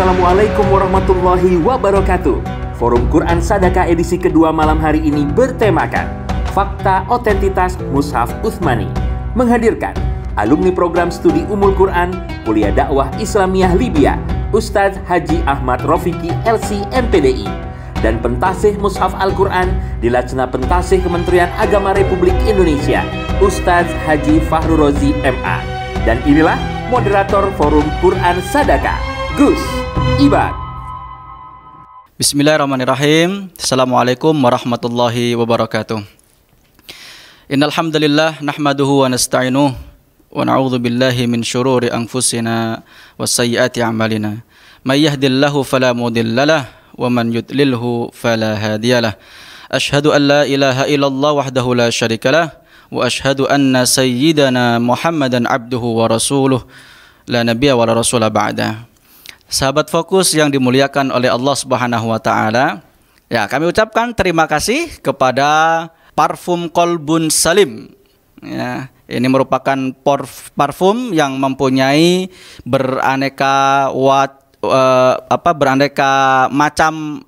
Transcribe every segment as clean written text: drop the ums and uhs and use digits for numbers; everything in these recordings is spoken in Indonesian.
Assalamualaikum warahmatullahi wabarakatuh. Forum Quran Sadaqah edisi kedua malam hari ini bertemakan Fakta Otentitas Mushaf Utsmani, menghadirkan alumni program studi Ummul Quran Kuliah Dakwah Islamiyah Libya Ustadz Haji Ahmad Rofiki LC MPDI dan pentasih Mushaf Al-Quran di Lajnah Pentasih Kementerian Agama Republik Indonesia Ustadz Haji Fahrul Razi MA. Dan inilah moderator Forum Quran Sadaqah, Gus Ibad. Bismillahirrahmanirrahim. Assalamualaikum warahmatullahi wabarakatuh. Innal hamdalillah nahmaduhu wa nasta'inuhu wa na'udzu billahi min syururi anfusina wa sayyiati a'malina. May yahdihillahu fala mudhillalah wa man yudlilhu fala hadiyalah. Asyhadu an la ilaha illallah wahdahu la syarikalah wa asyhadu anna sayyidana Muhammadan abduhu wa rasuluh la nabiyya wa la rasula ba'da. Sahabat Fokus yang dimuliakan oleh Allah Subhanahu wa taala, ya, kami ucapkan terima kasih kepada Parfum Kolbun Salim. Ya, ini merupakan parfum yang mempunyai beraneka macam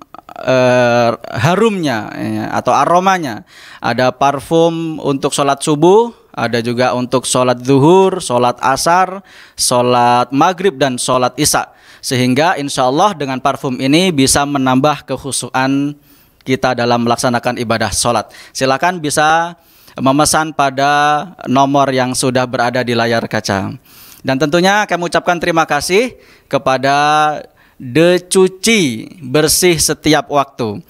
harumnya, ya, atau aromanya. Ada parfum untuk sholat subuh, ada juga untuk sholat zuhur, sholat asar, sholat maghrib, dan sholat isya. Sehingga insya Allah dengan parfum ini bisa menambah kekhusyuan kita dalam melaksanakan ibadah sholat. Silakan bisa memesan pada nomor yang sudah berada di layar kaca. Dan tentunya kami ucapkan terima kasih kepada The Cuci Bersih Setiap Waktu.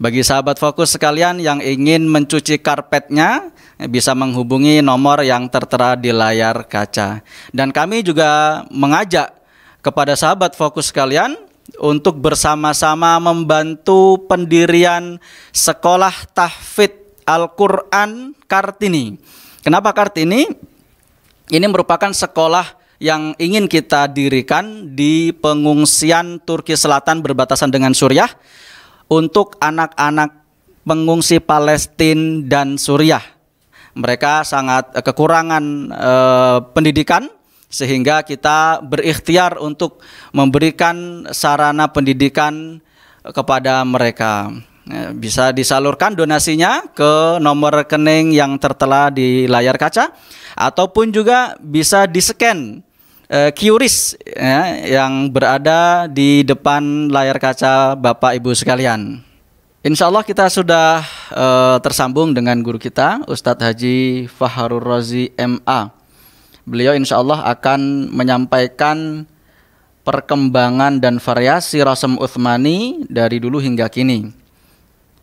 Bagi sahabat Fokus sekalian yang ingin mencuci karpetnya, bisa menghubungi nomor yang tertera di layar kaca. Dan kami juga mengajak kepada sahabat Fokus sekalian untuk bersama-sama membantu pendirian Sekolah Tahfidz Al-Quran Kartini. Kenapa Kartini? Ini merupakan sekolah yang ingin kita dirikan di pengungsian Turki Selatan berbatasan dengan Suriah untuk anak-anak pengungsi Palestina dan Suriah. Mereka sangat kekurangan pendidikan, sehingga kita berikhtiar untuk memberikan sarana pendidikan kepada mereka. Bisa disalurkan donasinya ke nomor rekening yang tertera di layar kaca, ataupun juga bisa di-scan QRIS, ya, yang berada di depan layar kaca Bapak Ibu sekalian. Insya Allah kita sudah tersambung dengan guru kita Ustadz Haji Fahrul Razi MA. Beliau insya Allah akan menyampaikan perkembangan dan variasi Rasm Utsmani dari dulu hingga kini.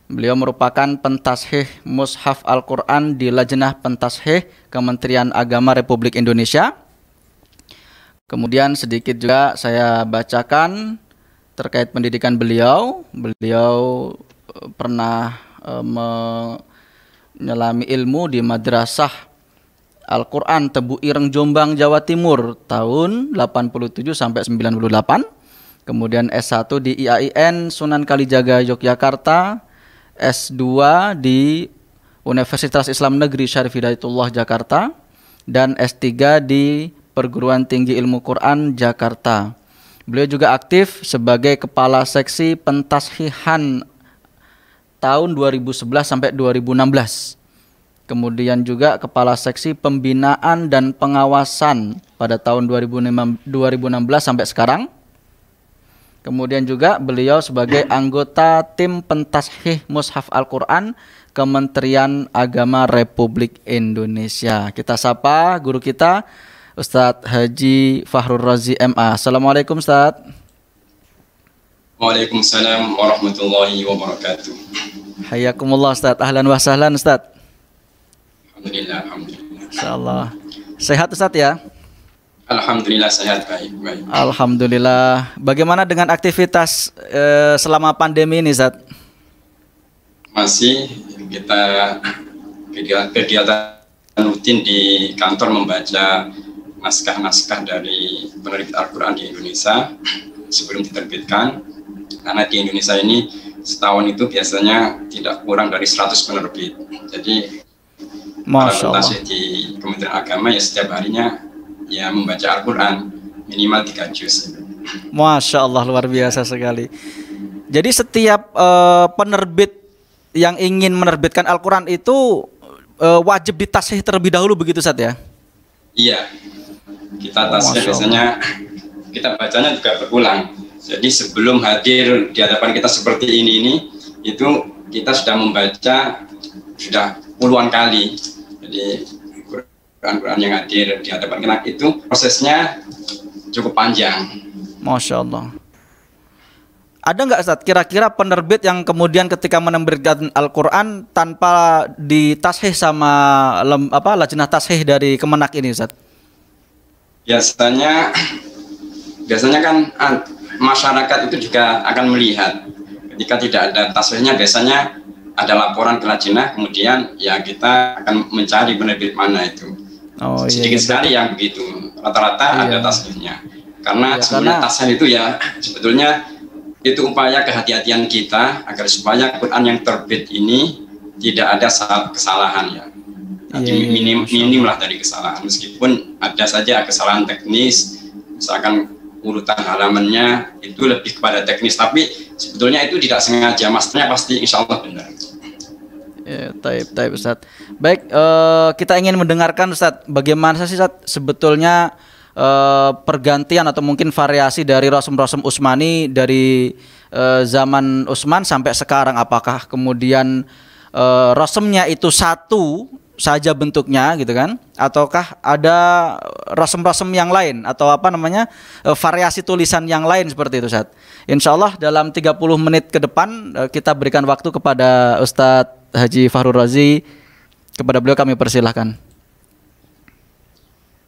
Beliau merupakan pentashih Mushaf Al-Quran di Lajnah Pentashih Kementerian Agama Republik Indonesia. Kemudian sedikit juga saya bacakan terkait pendidikan beliau. Beliau pernah menyelami ilmu di Madrasah Al-Quran Tebu Ireng Jombang Jawa Timur tahun 87 sampai 98. Kemudian S1 di IAIN Sunan Kalijaga Yogyakarta, S2 di Universitas Islam Negeri Syarif Hidayatullah Jakarta, dan S3 di Perguruan Tinggi Ilmu Quran Jakarta. Beliau juga aktif sebagai Kepala Seksi Pentashihan tahun 2011 sampai 2016. Kemudian juga Kepala Seksi Pembinaan dan Pengawasan pada tahun 2016 sampai sekarang. Kemudian juga beliau sebagai anggota Tim Pentashih Mushaf Al-Quran Kementerian Agama Republik Indonesia. Kita sapa guru kita Ustadz Haji Fahrul Razi MA. Assalamualaikum Ustadz. Waalaikumsalam warahmatullahi wabarakatuh. Hayakumullah Ustadz. Ahlan wa sahlan Ustadz. Alhamdulillah, alhamdulillah. Insyaallah. Sehat Ustadz ya? Alhamdulillah sehat, baik. Alhamdulillah. Bagaimana dengan aktivitas selama pandemi ini Ustadz? Masih kita kegiatan rutin di kantor membaca naskah-naskah dari penerbit Al-Quran di Indonesia sebelum diterbitkan. Karena di Indonesia ini setahun itu biasanya tidak kurang dari 100 penerbit. Jadi Masya Allah. Di Kementerian Agama ya setiap harinya ya membaca Al-Quran minimal 3 juz. Masya Allah, luar biasa sekali. Jadi setiap penerbit yang ingin menerbitkan Al-Quran itu wajib ditashih terlebih dahulu begitu Ustaz ya? Iya, kita tasnya biasanya kita bacanya juga berulang. Jadi sebelum hadir di hadapan kita seperti ini itu kita sudah membaca sudah puluhan kali. Jadi Quran yang hadir di hadapan kita itu prosesnya cukup panjang. Masya Allah. Ada nggak Ustaz kira-kira penerbit yang kemudian ketika menerbitkan Al-Quran tanpa ditashih sama lajnah tashih dari Kemenak ini Ustaz? Biasanya kan masyarakat itu juga akan melihat ketika tidak ada tashihnya, biasanya ada laporan ke lajnah, kemudian ya kita akan mencari penerbit mana itu. Sedikit sekali yang begitu, rata-rata ada tashihnya. Karena sebenarnya tashih itu ya sebetulnya itu upaya kehati-hatian kita agar supaya Quran yang terbit ini tidak ada kesalahan ya. Minim lah dari kesalahan, meskipun ada saja kesalahan teknis, misalkan urutan halamannya itu lebih kepada teknis, tapi sebetulnya itu tidak sengaja, maksudnya pasti insya Allah benar. Ya, taib Ustaz. Baik, kita ingin mendengarkan Ustaz, bagaimana sih Ustaz sebetulnya pergantian atau mungkin variasi dari Rasul Utsmani dari zaman Utsman sampai sekarang. Apakah kemudian rasulnya itu satu saja bentuknya gitu kan, ataukah ada rasul yang lain atau variasi tulisan yang lain seperti itu Ustaz? Insyaallah dalam 30 menit ke depan kita berikan waktu kepada Ustadz Haji Fakhrul Razi. Kepada beliau kami persilahkan.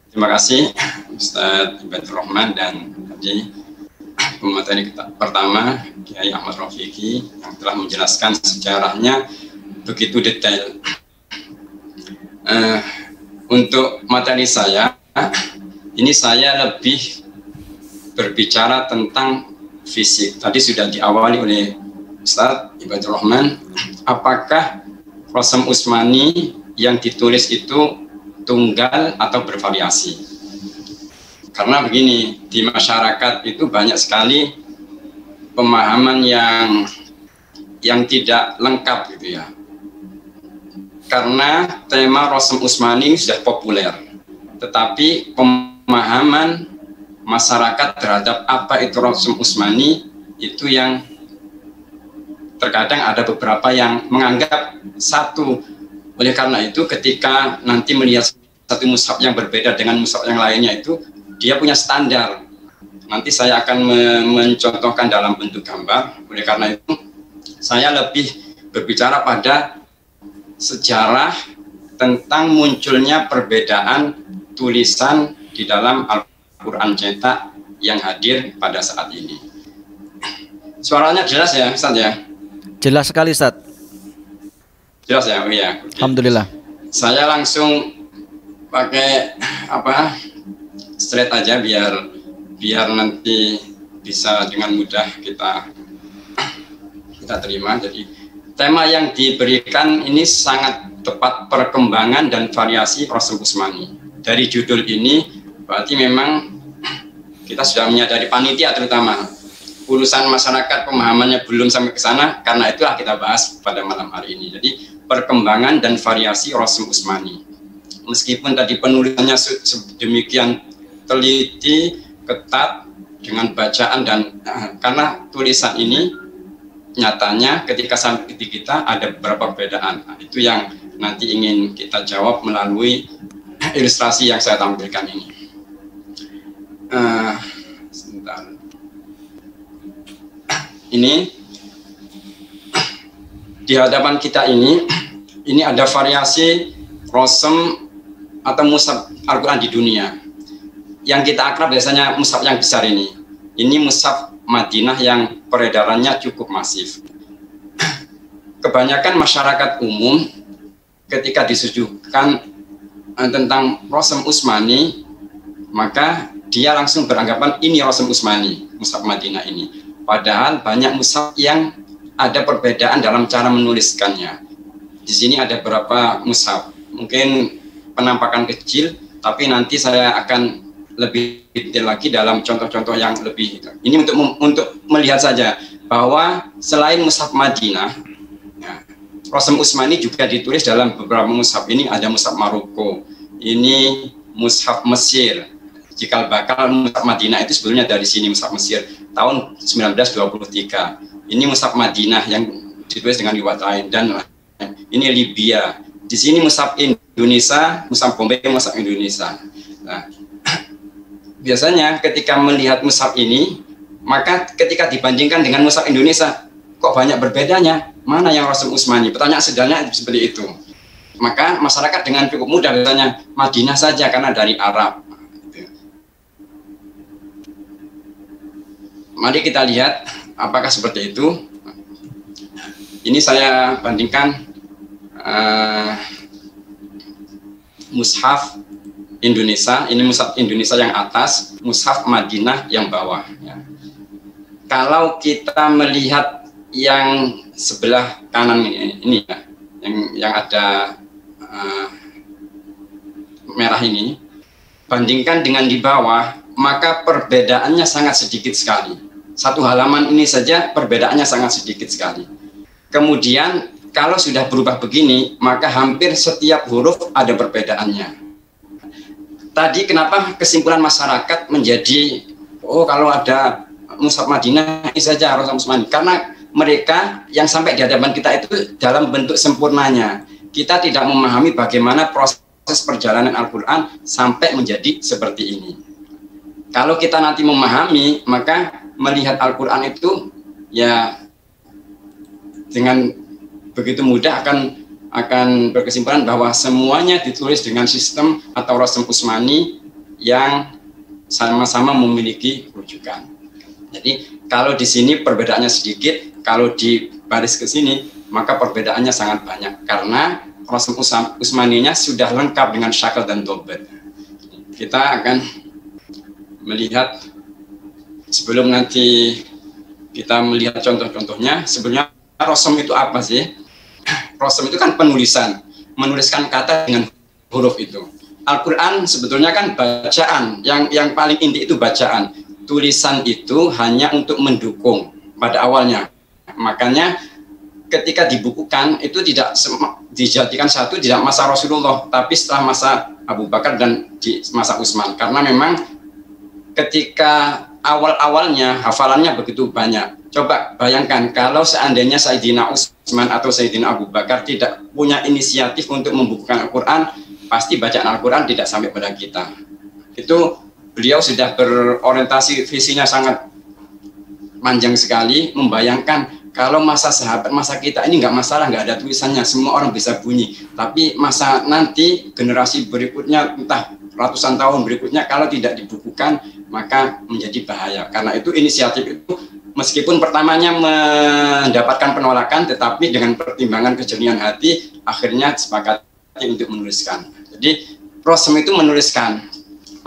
Terima kasih Ustadz Ibadur Rahman dan tadi pemateri pertama Kiai Ahmad Rafiqi yang telah menjelaskan sejarahnya begitu detail. Untuk materi saya, ini saya lebih berbicara tentang fisik. Tadi sudah diawali oleh Ustadz Ibadur Rahman, apakah Rasul Utsmani yang ditulis itu tunggal atau bervariasi? Karena begini, di masyarakat itu banyak sekali pemahaman yang tidak lengkap gitu ya. Karena tema Rasul Utsmani sudah populer, tetapi pemahaman masyarakat terhadap apa itu Rasul Utsmani itu yang terkadang ada beberapa yang menganggap satu. Oleh karena itu ketika nanti melihat satu mushaf yang berbeda dengan mushaf yang lainnya itu dia punya standar. Nanti saya akan mencontohkan dalam bentuk gambar. Oleh karena itu saya lebih berbicara pada sejarah tentang munculnya perbedaan tulisan di dalam Al-Quran cetak yang hadir pada saat ini. Suaranya jelas ya Ustaz ya? Jelas sekali Ustaz. Jelas ya? Oh iya. Alhamdulillah. Saya langsung pakai straight aja biar nanti bisa dengan mudah kita terima. Jadi tema yang diberikan ini sangat tepat, perkembangan dan variasi Rasul Utsmani. Dari judul ini berarti memang kita sudah menyadari, panitia terutama, urusan masyarakat pemahamannya belum sampai ke sana, karena itulah kita bahas pada malam hari ini. Jadi perkembangan dan variasi Rasul Utsmani. Meskipun tadi penulisannya sedemikian teliti, ketat dengan bacaan dan karena tulisan ini nyatanya ketika sampai di kita ada beberapa perbedaan. Nah, itu yang nanti ingin kita jawab melalui ilustrasi yang saya tampilkan ini. Sebentar. Ini di hadapan kita ini ada variasi Rasul atau mushaf Al-Quran di dunia. Yang kita akrab biasanya mushaf yang besar ini. Ini mushaf Madinah yang peredarannya cukup masif. Kebanyakan masyarakat umum ketika disuguhkan tentang Rasul Utsmani, maka dia langsung beranggapan ini Rasul Utsmani, mushaf Madinah ini. Padahal banyak mushaf yang ada perbedaan dalam cara menuliskannya. Di sini ada beberapa mushaf, mungkin penampakan kecil, tapi nanti saya akan lebih detail lagi dalam contoh-contoh yang lebih ini untuk melihat saja bahwa selain mushaf Madinah, ya, Rasm Utsmani juga ditulis dalam beberapa mushaf. Ini ada mushaf Maroko, ini mushaf Mesir. Cikal bakal mushaf Madinah itu sebetulnya dari sini, mushaf Mesir tahun 1923. Ini mushaf Madinah yang ditulis dengan riwayat lain, dan ini Libya. Di sini mushaf Indonesia, mushaf Bombay, mushaf Indonesia. Nah, biasanya ketika melihat mushaf ini, maka ketika dibandingkan dengan mushaf Indonesia, kok banyak berbedanya? Mana yang Rasm Utsmani? Pertanyaan sederhana seperti itu. Maka masyarakat dengan cukup mudah bertanya, Madinah saja karena dari Arab. Mari kita lihat apakah seperti itu. Ini saya bandingkan mushaf Indonesia, ini mushaf Indonesia yang atas, mushaf Madinah yang bawah. Ya. Kalau kita melihat yang sebelah kanan ini ya, yang ada merah ini, bandingkan dengan di bawah, maka perbedaannya sangat sedikit sekali. Satu halaman ini saja perbedaannya sangat sedikit sekali. Kemudian kalau sudah berubah begini, maka hampir setiap huruf ada perbedaannya. Tadi kenapa kesimpulan masyarakat menjadi, oh kalau ada mushaf Madinah ini saja Rasm Utsmani, karena mereka yang sampai di hadapan kita itu dalam bentuk sempurnanya. Kita tidak memahami bagaimana proses perjalanan Al-Quran sampai menjadi seperti ini. Kalau kita nanti memahami, maka melihat Al-Quran itu ya dengan begitu mudah akan berkesimpulan bahwa semuanya ditulis dengan sistem atau Rasm Utsmani yang sama-sama memiliki rujukan. Jadi kalau di sini perbedaannya sedikit, kalau di baris ke sini maka perbedaannya sangat banyak karena Rasm Utsmaninya sudah lengkap dengan syakal dan dobat. Kita akan melihat sebelum nanti kita melihat contoh-contohnya. Sebenarnya Rasm itu apa sih? Rasm itu kan penulisan, menuliskan kata dengan huruf itu. Al-Quran sebetulnya kan bacaan, yang paling inti itu bacaan. Tulisan itu hanya untuk mendukung pada awalnya. Makanya ketika dibukukan itu tidak dijadikan satu tidak masa Rasulullah, tapi setelah masa Abu Bakar dan di masa Utsman. Karena memang ketika awal-awalnya hafalannya begitu banyak. Coba bayangkan kalau seandainya Sayyidina Utsman atau Sayyidina Abu Bakar tidak punya inisiatif untuk membukukan Al-Quran, pasti bacaan Al-Quran tidak sampai pada kita. Itu beliau sudah berorientasi, visinya sangat panjang sekali, membayangkan kalau masa sahabat, masa kita ini nggak masalah, nggak ada tulisannya, semua orang bisa bunyi. Tapi masa nanti, generasi berikutnya, entah ratusan tahun berikutnya, kalau tidak dibukukan, maka menjadi bahaya. Karena itu inisiatif itu, meskipun pertamanya mendapatkan penolakan, tetapi dengan pertimbangan kejernihan hati, akhirnya sepakati untuk menuliskan. Jadi, Rasm itu menuliskan.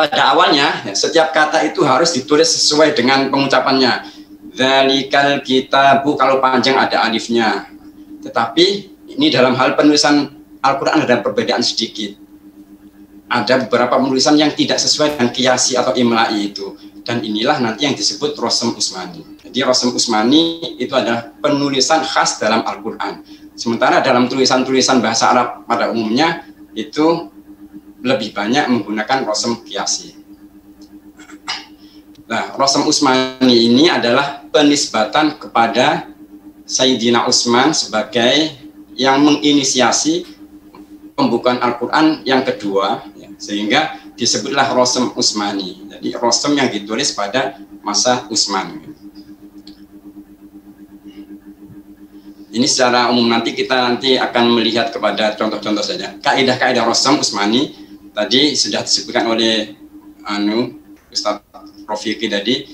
Pada awalnya, setiap kata itu harus ditulis sesuai dengan pengucapannya. Dzalikal kitabu, kalau panjang ada alifnya. Tetapi, ini dalam hal penulisan Al-Quran ada perbedaan sedikit. Ada beberapa penulisan yang tidak sesuai dengan qiyasi atau imla'i itu. Dan inilah nanti yang disebut Rasm Utsmani. Jadi Rasm Utsmani itu adalah penulisan khas dalam Al-Quran. Sementara dalam tulisan-tulisan bahasa Arab pada umumnya itu lebih banyak menggunakan rasm qiyasi. Nah, Rasm Utsmani ini adalah penisbatan kepada Sayyidina Utsman sebagai yang menginisiasi pembukaan Al-Quran yang kedua, ya, sehingga disebutlah Rasm Utsmani. Jadi rasm yang ditulis pada masa Utsman. Ini secara umum nanti kita akan melihat kepada contoh-contoh saja. Kaidah-kaidah Rasm Utsmani tadi sudah disebutkan oleh Ustaz Rafiqi tadi.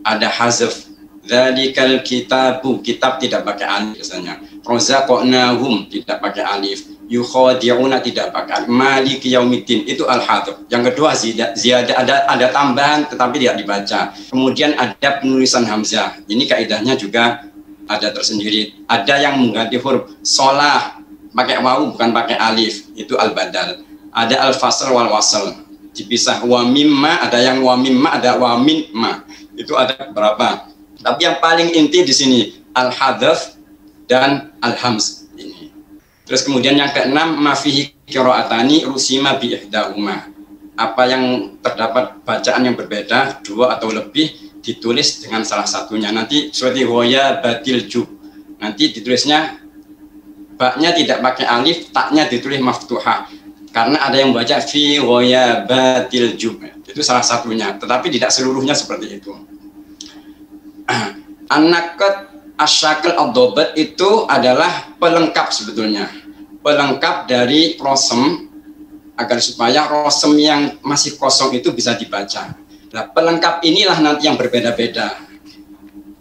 Ada hazf, dzalikal kitabu, kitab tidak pakai alif biasanya. Razaqnahum tidak pakai alif. Yukhadi'una tidak pakai alif. Maliki yaumiddin itu al-hadf. Yang kedua ziyadah, ada tambahan tetapi tidak dibaca. Kemudian ada penulisan hamzah. Ini kaidahnya juga ada tersendiri. Ada yang mengganti huruf shalah pakai wawu bukan pakai alif, itu al-badal. Ada al-fasl wal wasl. dipisah, wa mimma, ada yang wa mimma, ada wa mimma. Itu ada berapa? Tapi yang paling inti di sini al-hadzaf dan al-hamz ini. Terus kemudian yang keenam, ma fihi qiraatani rusima bi ihdahuma. Apa yang terdapat bacaan yang berbeda, dua atau lebih, ditulis dengan salah satunya. Nanti seperti hoya batil jub. Nanti ditulisnya baknya tidak pakai alif, taknya ditulis maftuhah. Karena ada yang baca fi hoya batil jub. Itu salah satunya, tetapi tidak seluruhnya seperti itu. An-naqd asyakal ad-dhabat itu adalah pelengkap sebetulnya. Pelengkap dari rosem, agar supaya rosem yang masih kosong itu bisa dibaca. Nah, pelengkap inilah nanti yang berbeda-beda.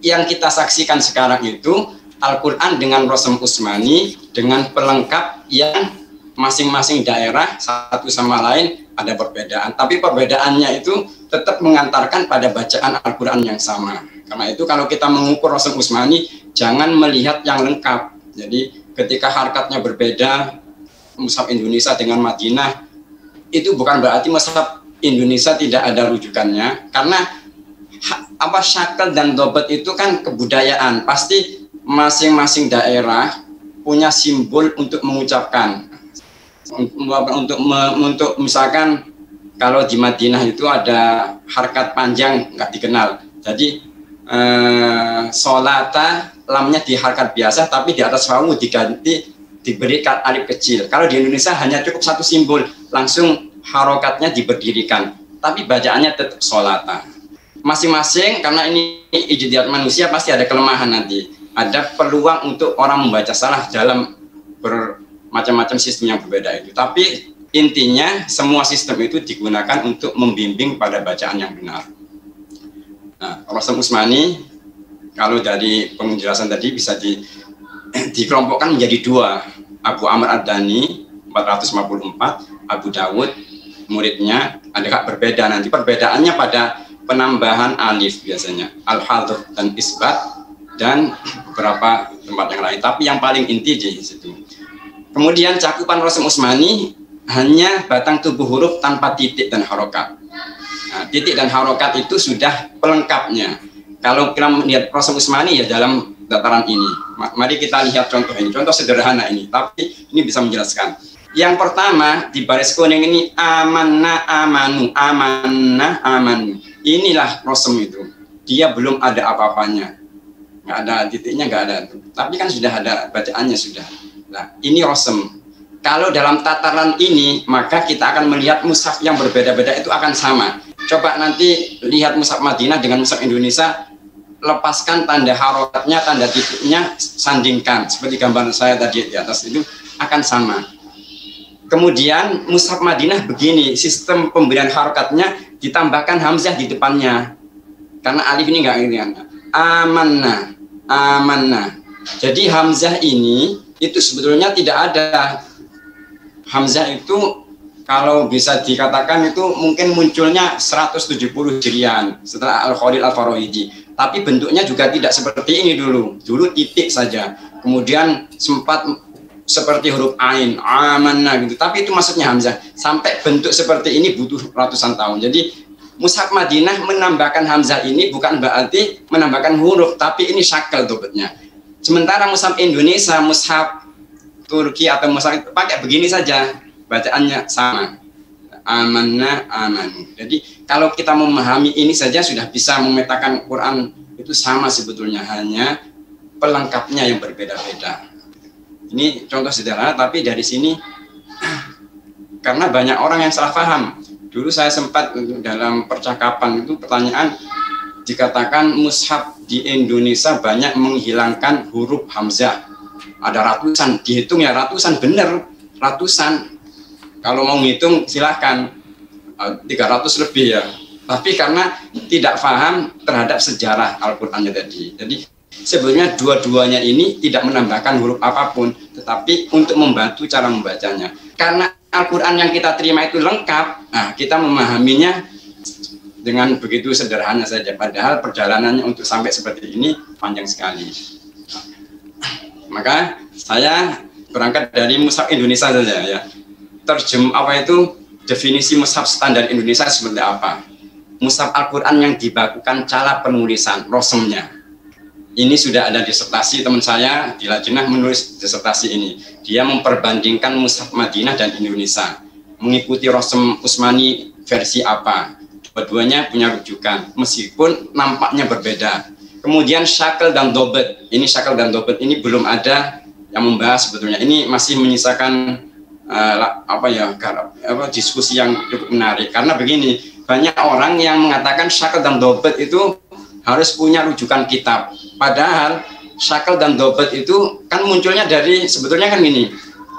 Yang kita saksikan sekarang itu Al-Quran dengan rosem Utsmani, dengan pelengkap yang masing-masing daerah satu sama lain ada perbedaan. Tapi perbedaannya itu tetap mengantarkan pada bacaan Al-Quran yang sama. Karena itu kalau kita mengukur rosem Utsmani, jangan melihat yang lengkap. Jadi ketika harkatnya berbeda, mushaf Indonesia dengan Madinah, itu bukan berarti mushaf Indonesia tidak ada rujukannya, karena apa syakal dan dobat itu kan kebudayaan. Pasti masing-masing daerah punya simbol untuk mengucapkan. Untuk misalkan kalau di Madinah itu ada harkat panjang nggak dikenal. Jadi solata lamnya di harkat biasa, tapi di atas wawu diganti diberi alif kecil. Kalau di Indonesia hanya cukup satu simbol, langsung harokatnya diberdirikan, tapi bacaannya tetap solata. Masing-masing, karena ini ijtihad manusia, pasti ada kelemahan nanti. Ada peluang untuk orang membaca salah dalam bermacam-macam sistem yang berbeda itu. Tapi intinya semua sistem itu digunakan untuk membimbing pada bacaan yang benar. Nah, rosem Utsmani, kalau dari penjelasan tadi bisa dikelompokkan menjadi dua. Abu Amr Ad-Dani 454, Abu Dawud muridnya ada berbeda nanti. Perbedaannya pada penambahan alif biasanya, al-hadr dan isbat, dan beberapa tempat yang lain. Tapi yang paling inti di situ. Kemudian cakupan rosem Utsmani hanya batang tubuh huruf tanpa titik dan harokat. Nah, titik dan harokat itu sudah pelengkapnya. Kalau kita melihat rosem Utsmani ya dalam dataran ini. Mari kita lihat contoh ini, contoh sederhana ini, tapi ini bisa menjelaskan. Yang pertama di baris kuning ini amanna amanu, amanna amanu. Inilah rosem itu. Dia belum ada apa-apanya, nggak ada titiknya, nggak ada. Tapi kan sudah ada bacaannya sudah. Nah, ini rosem. Kalau dalam tataran ini, maka kita akan melihat mushaf yang berbeda-beda itu akan sama. Coba nanti lihat mushaf Madinah dengan mushaf Indonesia, lepaskan tanda harokatnya, tanda titiknya, sandingkan. Seperti gambar saya tadi di atas itu akan sama. Kemudian mushaf Madinah begini, sistem pemberian harokatnya ditambahkan hamzah di depannya. Karena alif ini enggak ini. Amanna, amanna. Jadi hamzah ini itu sebetulnya tidak ada. Hamzah itu kalau bisa dikatakan itu mungkin munculnya 170 Hijriah setelah Al-Khalil Al-Farahidi. Tapi bentuknya juga tidak seperti ini dulu. Dulu titik saja. Kemudian sempat seperti huruf ain, amanna gitu. Tapi itu maksudnya hamzah. Sampai bentuk seperti ini butuh ratusan tahun. Jadi mushaf Madinah menambahkan hamzah ini bukan berarti menambahkan huruf, tapi ini syakal dobetnya. Sementara mushaf Indonesia, mushaf Turki atau mushaf pakai begini saja, bacaannya sama. Amanna, amanu. Jadi kalau kita memahami ini saja sudah bisa memetakan Quran itu sama sebetulnya, hanya pelengkapnya yang berbeda-beda. Ini contoh sederhana, tapi dari sini karena banyak orang yang salah paham. Dulu saya sempat dalam percakapan itu pertanyaan, dikatakan mushaf di Indonesia banyak menghilangkan huruf hamzah. Ada ratusan, dihitung ya ratusan, bener ratusan. Kalau mau ngitung silahkan 300 lebih ya. Tapi karena tidak paham terhadap sejarah Al-Qur'annya tadi. Jadi sebenarnya dua-duanya ini tidak menambahkan huruf apapun, tetapi untuk membantu cara membacanya. Karena Al-Quran yang kita terima itu lengkap, nah kita memahaminya dengan begitu sederhana saja. Padahal perjalanannya untuk sampai seperti ini panjang sekali. Maka saya berangkat dari mushaf Indonesia saja ya. definisi mushaf standar Indonesia seperti apa. Mushaf Al-Quran yang dibakukan cara penulisan, rosemnya. Ini sudah ada disertasi teman saya di Lajnah menulis disertasi ini. Dia memperbandingkan mushaf Madinah dan Indonesia, mengikuti rosem Utsmani versi apa. Dua-duanya punya rujukan, meskipun nampaknya berbeda. Kemudian syakal dan dobet. Ini syakal dan dobet ini belum ada yang membahas sebetulnya. Ini masih menyisakan diskusi yang cukup menarik. Karena begini, banyak orang yang mengatakan syakal dan dobet itu harus punya rujukan kitab. Padahal syakal dan dobet itu kan munculnya dari, sebetulnya kan gini,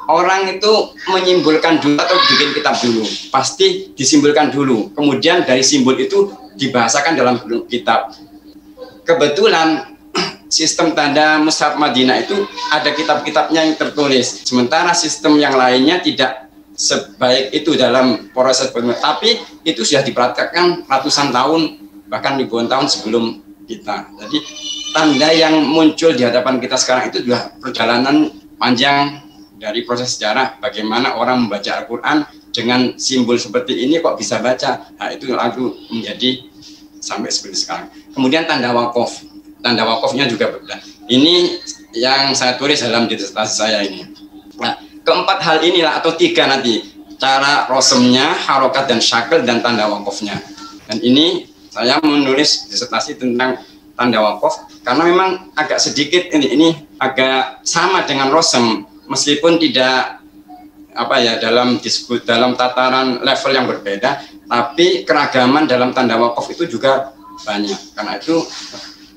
orang itu menyimpulkan dulu atau bikin kitab dulu, pasti disimbolkan dulu, kemudian dari simbol itu dibahasakan dalam kitab. Kebetulan sistem tanda mushaf Madinah itu ada kitab-kitabnya yang tertulis, sementara sistem yang lainnya tidak sebaik itu dalam proses penulisan, tapi itu sudah dipraktekkan ratusan tahun bahkan ribuan tahun sebelum kita. Jadi tanda yang muncul di hadapan kita sekarang itu juga perjalanan panjang dari proses sejarah, bagaimana orang membaca Al-Quran dengan simbol seperti ini kok bisa baca. Nah, itu lalu menjadi sampai seperti sekarang. Kemudian tanda wakaf, tanda wakafnya juga berbeda. Ini yang saya tulis dalam disertasi saya ini. Nah, keempat hal inilah atau tiga nanti, cara rosemnya, harokat dan syakal dan tanda wakafnya. Dan ini saya menulis disertasi tentang tanda wakaf karena memang agak sedikit ini agak sama dengan rosem, meskipun tidak dalam tataran level yang berbeda, tapi keragaman dalam tanda wakaf itu juga banyak. Karena itu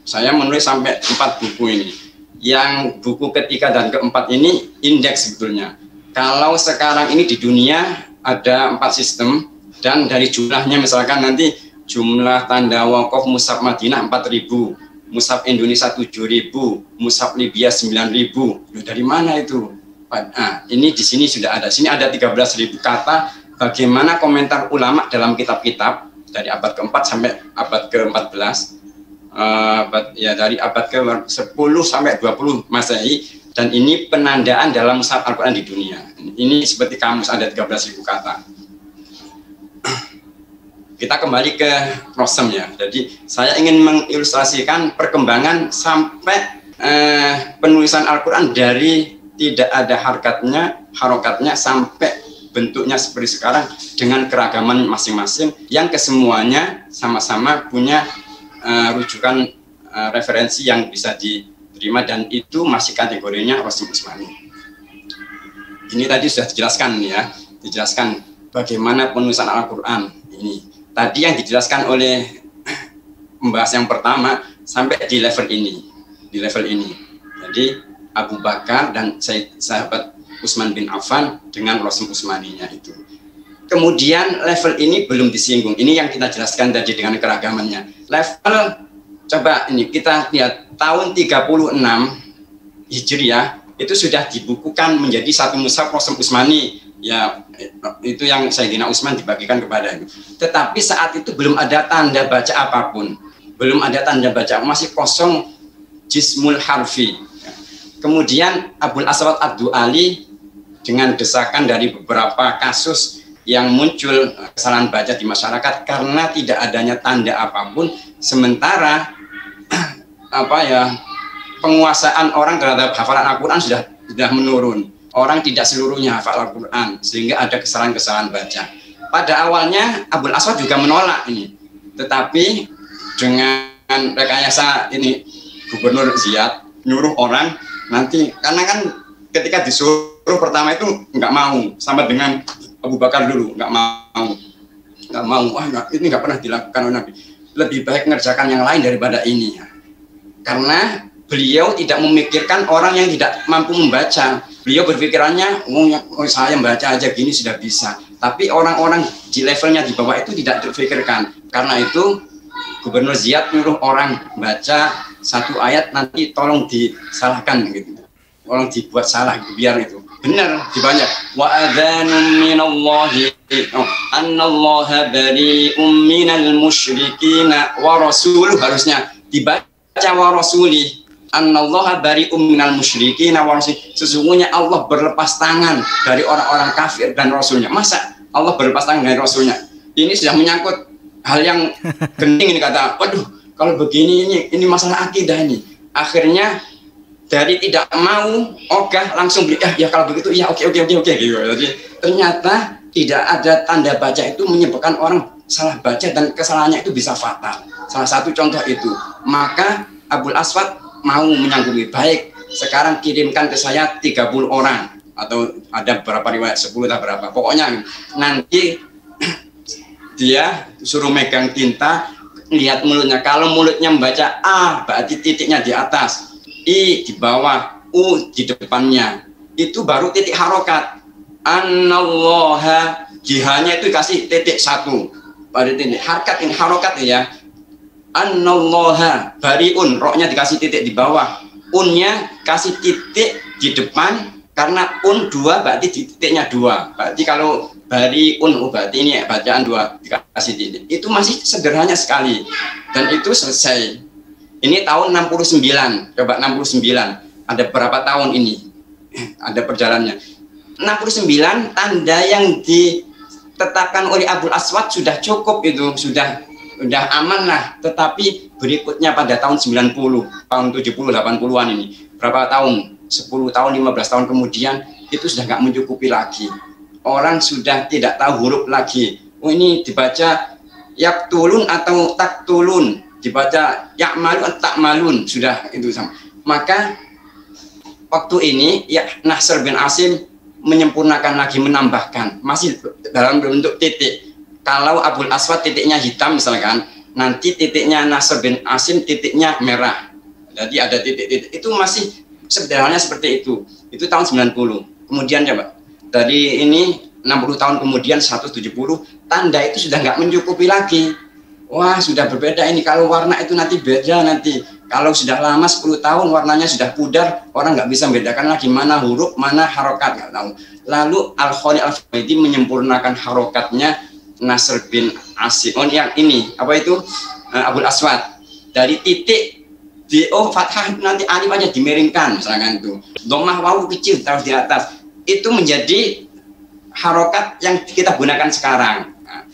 saya menulis sampai 4 buku ini. Yang buku ketiga dan keempat ini indeks sebetulnya. Kalau sekarang ini di dunia ada 4 sistem, dan dari jumlahnya misalkan nanti jumlah tanda wakaf mushaf Madinah 4.000, mushaf Indonesia 7.000, mushaf Libya 9.000. Dari mana itu? Nah, ini di sini sudah ada. Sini ada 13.000 kata bagaimana komentar ulama dalam kitab-kitab dari abad ke-4 sampai abad ke-14. Dari abad ke-10 sampai 20 Masehi, dan ini penandaan dalam mushaf Al-Quran di dunia. Ini seperti kamus, ada 13.000 kata. Kita kembali ke rosem ya. Jadi saya ingin mengilustrasikan perkembangan sampai penulisan Al-Quran dari tidak ada harokatnya sampai bentuknya seperti sekarang dengan keragaman masing-masing yang kesemuanya sama-sama punya rujukan referensi yang bisa diterima, dan itu masih kategorinya rosem Utsmani. Ini tadi sudah dijelaskan ya, dijelaskan bagaimana penulisan Al-Quran ini. Tadi yang dijelaskan oleh pembahas yang pertama sampai di level ini, Jadi Abu Bakar dan sahabat Utsman bin Affan dengan rosem Utsmaninya itu. Kemudian level ini belum disinggung. Ini yang kita jelaskan tadi dengan keragamannya. Level, coba ini kita lihat tahun 36 Hijriah itu sudah dibukukan menjadi satu mushaf rosem Utsmani. Ya, itu yang Sayyidina Utsman dibagikan kepada itu. Tetapi saat itu belum ada tanda baca apapun, belum ada tanda baca, masih kosong jismul harfi. Kemudian Abul Aswad Ad-Du'ali dengan desakan dari beberapa kasus yang muncul kesalahan baca di masyarakat karena tidak adanya tanda apapun, sementara penguasaan orang terhadap hafalan Al-Quran sudah menurun. Orang tidak seluruhnya hafal Al-Quran, sehingga ada kesalahan-kesalahan baca. Pada awalnya Abul Aswad juga menolak ini, tetapi dengan rekayasa ini Gubernur Ziyad nyuruh orang nanti, karena kan ketika disuruh pertama itu nggak mau, sama dengan Abu Bakar dulu nggak mau, ini nggak pernah dilakukan oleh Nabi, lebih baik mengerjakan yang lain daripada ini, karena beliau tidak memikirkan orang yang tidak mampu membaca. Beliau berpikirannya, saya membaca aja gini sudah bisa. Tapi orang-orang di levelnya di bawah itu tidak terpikirkan. Karena itu Gubernur Ziyad nyuruh orang baca satu ayat, nanti tolong disalahkan gitu. Tolong dibuat salah gitu, biar itu benar dibanyak. Wa adzanun minallahi annallaha bari'um minal musyrikina wa rasuluh, harusnya dibaca wa rasulih. Annallaha bari'um minal musyrikin wa rasul, sesungguhnya Allah berlepas tangan dari orang-orang kafir dan rasulnya. Masa Allah berlepas tangan dari Rasulnya. Ini sudah menyangkut hal yang genting ini, kata, waduh, kalau begini ini masalah akidah ini. Akhirnya dari tidak mau ogah langsung beli, ya kalau begitu ya oke gitu. Jadi ternyata tidak ada tanda baca itu menyebabkan orang salah baca dan kesalahannya itu bisa fatal. Salah satu contoh itu. Maka Abul Aswad mau menyanggupi, baik, sekarang kirimkan ke saya 30 orang, atau ada berapa riwayat, 10 atau berapa, pokoknya nanti dia suruh megang tinta, lihat mulutnya, kalau mulutnya membaca A berarti titiknya di atas, I di bawah, U di depannya, itu baru titik harokat. Anallaha, jihanya itu kasih titik 1 pada titik harkat, ini harokat ya. Anallaha bariun, roknya dikasih titik di bawah, unnya kasih titik di depan, karena un 2 berarti titiknya 2, berarti kalau bariun berarti ini bacaan 2 dikasih titik. Itu masih sederhana sekali dan itu selesai. Ini tahun 69, coba 69, ada berapa tahun ini ada perjalanannya. 69 tanda yang ditetapkan oleh Abul Aswad sudah cukup, itu sudah aman lah. Tetapi berikutnya pada tahun 90, tahun 70, 80-an ini, berapa tahun, 10 tahun, 15 tahun kemudian, itu sudah nggak mencukupi lagi. Orang sudah tidak tahu huruf lagi. Oh, ini dibaca yaktulun atau taktulun, dibaca yakmalun atau takmalun, sudah itu sama. Maka waktu ini ya Nasr bin Asim menyempurnakan lagi, menambahkan, masih dalam bentuk titik. Kalau Abul Aswad titiknya hitam misalkan, nanti titiknya Nasr bin Asim titiknya merah. Jadi ada titik-titik, itu masih sederhananya seperti itu. Itu tahun 90. Kemudian coba dari ini 60 tahun kemudian 170, tanda itu sudah nggak mencukupi lagi. Wah, sudah berbeda ini. Kalau warna itu nanti beda nanti. Kalau sudah lama 10 tahun warnanya sudah pudar, orang nggak bisa membedakan lagi mana huruf, mana harokat, nggak tahu. Lalu Al-Khani Al-Faidi menyempurnakan harokatnya Nasr bin Asim. Oh, yang ini apa itu? Abul Aswad. Dari titik di fathah nanti alif aja dimiringkan misalkan itu. Dhammah wawu kecil taruh di atas. Itu menjadi harokat yang kita gunakan sekarang. Nah,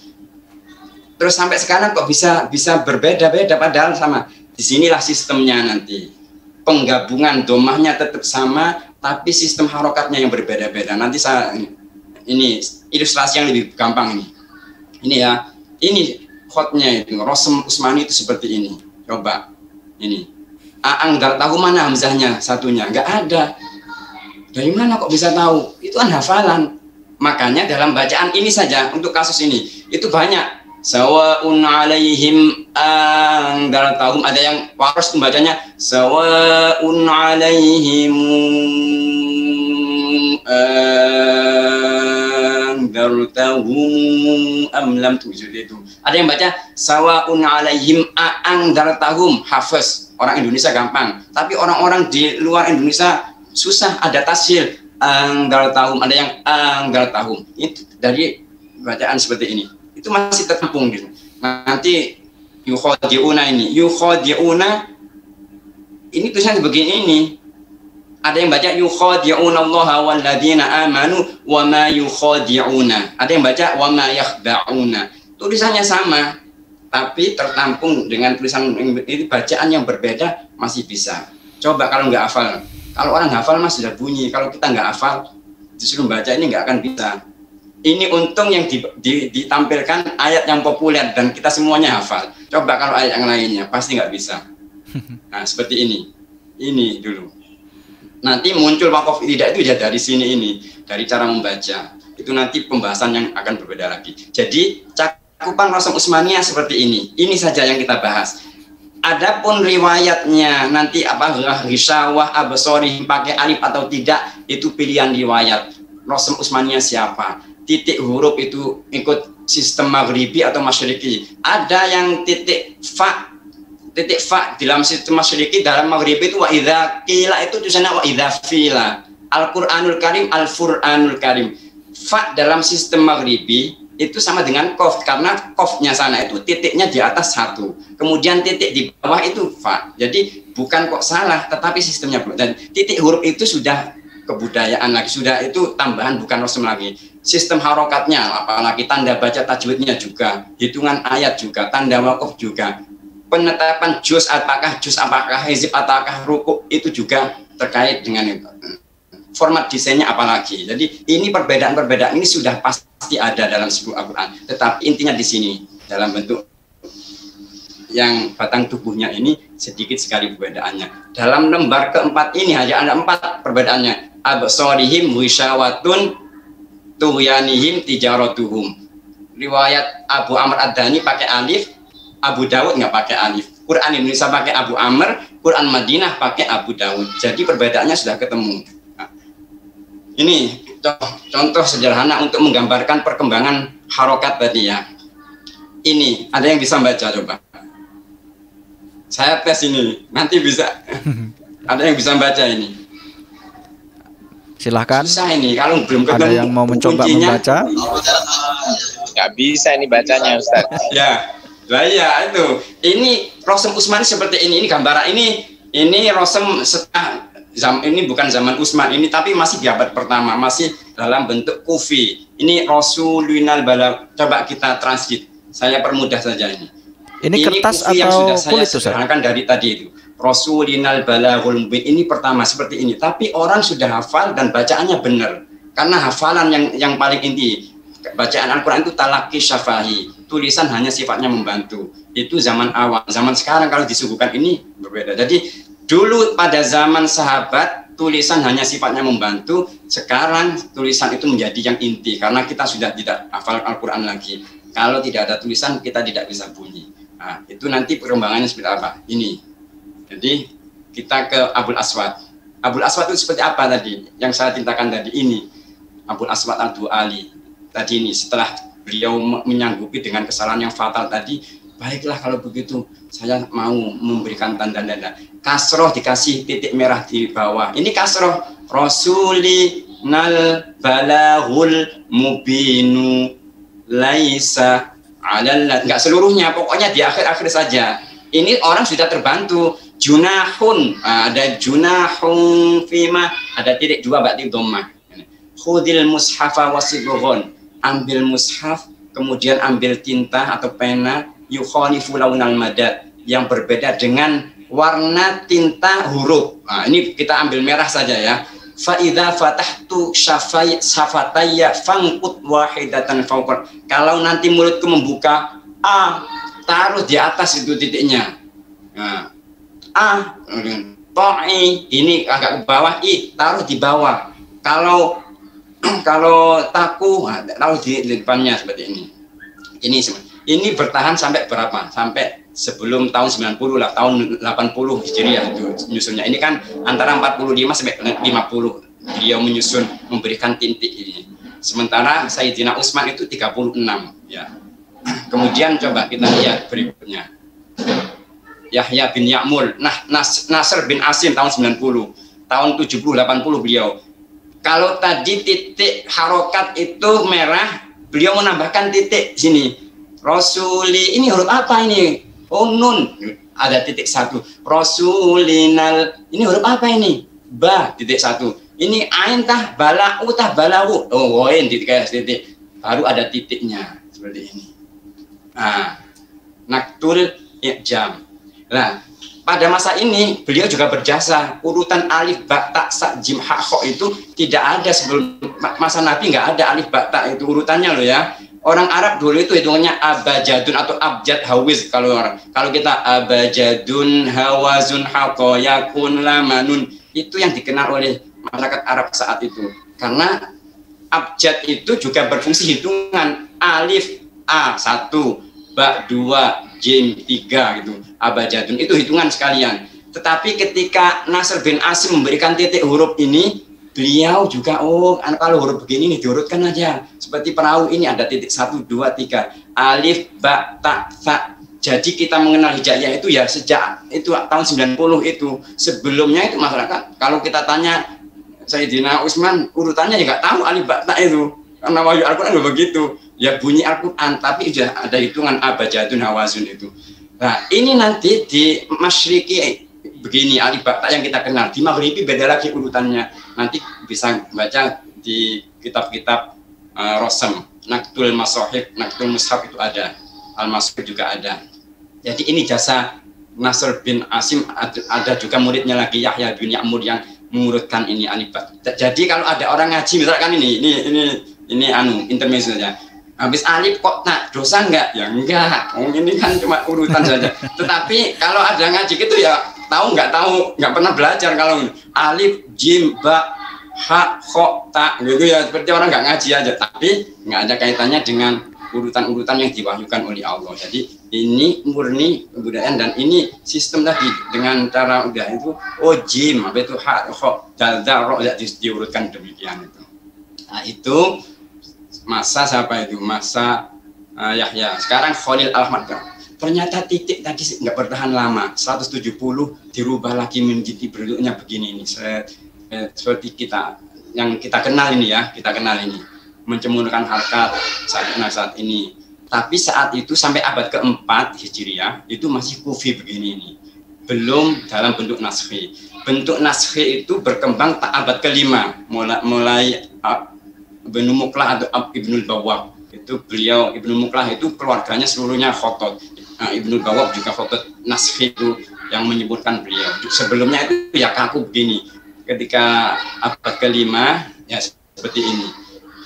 terus sampai sekarang kok bisa berbeda-beda padahal sama. Disinilah sistemnya nanti. Penggabungan dhammahnya tetap sama, tapi sistem harokatnya yang berbeda-beda. Nanti saya ini ilustrasi yang lebih gampang ini. Ini ya, ini khotnya itu, Rasm Utsmani itu seperti ini. Coba ini. Aang nggak tahu mana hamzahnya satunya, nggak ada. Dari mana kok bisa tahu? Itu kan hafalan. Makanya dalam bacaan ini saja untuk kasus ini itu banyak. Sawaun alaihim angdartahum, ada yang waras membacanya sawaun alaihim angdartahum am lam tujud, itu. Ada yang baca sawaun alaihim angdartahum, hafaz. Orang Indonesia gampang, tapi orang-orang di luar Indonesia susah, ada tashil angdartahum, ada yang angdartahum. Itu dari bacaan seperti ini. Itu masih tertampung gitu. Nanti yukhadi'una ini tulisannya begini ini. Ada yang baca yukhadi'una Allah walladzina amanu wa ma yukhadi'una. Ada yang baca wa ma yakhda'una. Tulisannya sama, tapi tertampung dengan tulisan ini, bacaan yang berbeda masih bisa. Coba kalau nggak hafal. Kalau orang hafal mas sudah bunyi. Kalau kita nggak hafal, disuruh baca ini nggak akan bisa. Ini untung yang ditampilkan ayat yang populer dan kita semuanya hafal. Coba kalau ayat yang lainnya pasti nggak bisa. Nah seperti ini dulu. Nanti muncul wakof tidak itu ya dari sini ini, dari cara membaca. Itu nanti pembahasan yang akan berbeda lagi. Jadi cakupan Rasm Utsmaniyah seperti ini. Ini saja yang kita bahas. Adapun riwayatnya nanti apa Ghishawah, Absori pakai alif atau tidak, itu pilihan riwayat. Rasm Utsmaniyah siapa? Titik huruf itu ikut sistem maghribi atau masyriki. Ada yang titik fa dalam sistem masyriki, dalam maghribi itu wa idza qila, itu tulisannya wa idza fila. Al-Qur'anul Karim, Al-Fur'anul Karim. Fa dalam sistem maghribi itu sama dengan qaf, karena qafnya sana itu titiknya di atas 1. Kemudian titik di bawah itu fa. Jadi bukan kok salah, tetapi sistemnya. Dan titik huruf itu sudah kebudayaan lagi, sudah itu tambahan bukan rosem lagi. Sistem harokatnya, apalagi tanda baca tajwidnya juga, hitungan ayat juga, tanda wakaf juga, penetapan juz apakah hizib apakah ruku itu juga terkait dengan itu. Format desainnya apalagi. Jadi ini perbedaan-perbedaan ini sudah pasti ada dalam sebuah Al-Quran. Tetapi intinya di sini dalam bentuk yang batang tubuhnya ini sedikit sekali perbedaannya. Dalam lembar keempat ini hanya ada 4 perbedaannya. Absorihim wisyawatun tughyanihim tijaratuhum. Riwayat Abu Amr Ad-Dani pakai alif, Abu Dawud nggak pakai alif. Quran Indonesia pakai Abu Amr, Quran Madinah pakai Abu Dawud. Jadi perbedaannya sudah ketemu. Nah, ini contoh sederhana untuk menggambarkan perkembangan harokat tadi ya. Ini ada yang bisa baca coba. Saya tes ini, nanti bisa. Ada yang bisa baca ini. Silahkan. Susah ini, kalau belum ketemu. Ada yang mau mencoba kuncinya, membaca? Nggak bisa ini bacanya, Ustaz. Ya, lah ya itu. Ini Rosem Utsmani seperti ini gambaran ini Rosem setelah ini bukan zaman Utsman ini, tapi masih di abad pertama, masih dalam bentuk kufi. Ini Rasulinal Balagh. Coba kita translate. Saya permudah saja ini. Ini kertas atau yang sudah saya kulit, sederhanakan dari tadi itu. Rasulinal Balaghul Mubin ini pertama seperti ini. Tapi orang sudah hafal dan bacaannya benar. Karena hafalan yang paling inti. Bacaan Al-Quran itu talaki syafahi. Tulisan hanya sifatnya membantu. Itu zaman awal. Zaman sekarang kalau disuguhkan ini berbeda. Jadi dulu pada zaman sahabat tulisan hanya sifatnya membantu. Sekarang tulisan itu menjadi yang inti. Karena kita sudah tidak hafal Al-Quran lagi. Kalau tidak ada tulisan kita tidak bisa bunyi. Nah, itu nanti perkembangannya seperti apa? Ini. Jadi kita ke Abul Aswad. Abul Aswad itu seperti apa tadi? Yang saya ceritakan tadi ini. Abul Aswad Ad-Du'ali. Tadi ini setelah beliau menyanggupi dengan kesalahan yang fatal tadi, baiklah kalau begitu saya mau memberikan tanda-tanda. Kasroh dikasih titik merah di bawah. Ini kasroh. Rasulinal Balaghul Mubinu laisa alal, enggak seluruhnya, pokoknya di akhir-akhir saja. Ini orang sudah terbantu. Junahun, ada junahun fima, ada titik 2 berarti dhammah. Khudil mushafa wasidghon, ambil mushaf kemudian ambil tinta atau pena yukhalifu launal madad, yang berbeda dengan warna tinta huruf. Nah, ini kita ambil merah saja ya. Fa idza fatahtu syafatayya fangqut wahidatan fawqa. Kalau nanti mulutku membuka a, taruh di atas itu titiknya. Nah, a, ta'i ini agak ke bawah, i taruh di bawah. Kalau taku taruh di depannya seperti ini. Ini bertahan sampai berapa? Sampai sebelum tahun 90 lah, tahun 80 Hijriah itu menyusunnya. Ini kan antara 45 sampai 50 beliau menyusun, memberikan tintik ini. Sementara Sayyidina Utsman itu 36 ya. Kemudian coba kita lihat berikutnya. Yahya bin Ya'mul, Nasr bin Asim tahun 90, tahun 70 80 beliau. Kalau tadi titik harokat itu merah, beliau menambahkan titik sini. Rasuli, ini huruf apa ini? Oh, nun, ada titik 1. Rasulinal, ini huruf apa ini? Ba, titik 1. Ini ain tah balau tah balau. Oh, woin titik. Baru ada titiknya seperti ini. Nah, naktul jam. Nah, pada masa ini beliau juga berjasa. Urutan alif ba ta sa jim ha kha itu tidak ada sebelum masa Nabi, nggak ada alif ba ta itu urutannya loh ya. Orang Arab dulu itu hitungannya abajadun atau abjad hawiz kalau kita abajadun hawazun haqayakun lamanun, itu yang dikenal oleh masyarakat Arab saat itu. Karena abjad itu juga berfungsi hitungan, alif a 1, ba 2, jim 3 gitu. Abajadun itu hitungan sekalian. Tetapi ketika Nasr bin Asim memberikan titik huruf ini, beliau juga kalau huruf begini nih diurutkan aja seperti perahu ini, ada titik 1, 2, 3, alif ba ta sa. Jadi kita mengenal hijaiyah itu ya sejak itu tahun 90 itu. Sebelumnya itu masyarakat kalau kita tanya Sayyidina Utsman urutannya ya nggak tahu alif ba ta itu, karena wahyu Al-Quran begitu ya, bunyi Al-Quran tapi sudah ada hitungan abajadun hawazun itu. Nah ini nanti di Masyriki begini alif ba ta yang kita kenal, di Maghribi beda lagi urutannya. Nanti bisa baca di kitab-kitab Rosem, Naktul Masohib, Naktul Mushaf itu ada, Al-Masahib juga ada. Jadi ini jasa Nasr bin Asim, ada juga muridnya lagi Yahya bin Ya'mur yang mengurutkan ini alifat. Jadi kalau ada orang ngaji misalkan ini intermezzo saja. Habis alif kok dosa enggak? Ya enggak. Ini kan cuma urutan saja. Tetapi kalau ada ngaji gitu ya nggak pernah belajar kalau alif, jim, ba, ha, kho, ta gitu ya, seperti orang nggak ngaji aja. Tapi nggak ada kaitannya dengan urutan-urutan yang diwahyukan oleh Allah. Jadi ini murni kebudayaan dan ini sistem tadi dengan cara udah itu jim apa itu ha, kho, dal, ro diurutkan demikian itu. Nah itu masa siapa itu? Masa Yahya. Sekarang Khalil Ahmad. Ternyata titik tadi nggak bertahan lama. 170 dirubah lagi menjadi bentuknya begini ini. Seperti kita yang kita kenal ini ya, mencemurkan harkat saat ini. Tapi saat itu sampai abad keempat Hijriah itu masih kufi begini ini. Belum dalam bentuk naskhi. Bentuk naskhi itu berkembang abad kelima mulai Ibnu Muklah atau Ibnul Bawwab. Itu beliau Ibnu Muklah itu keluarganya seluruhnya khotot. Ibnul Bawwab juga khotot naskhi itu yang menyebutkan beliau. Sebelumnya itu ya kaku begini. Ketika abad kelima ya seperti ini.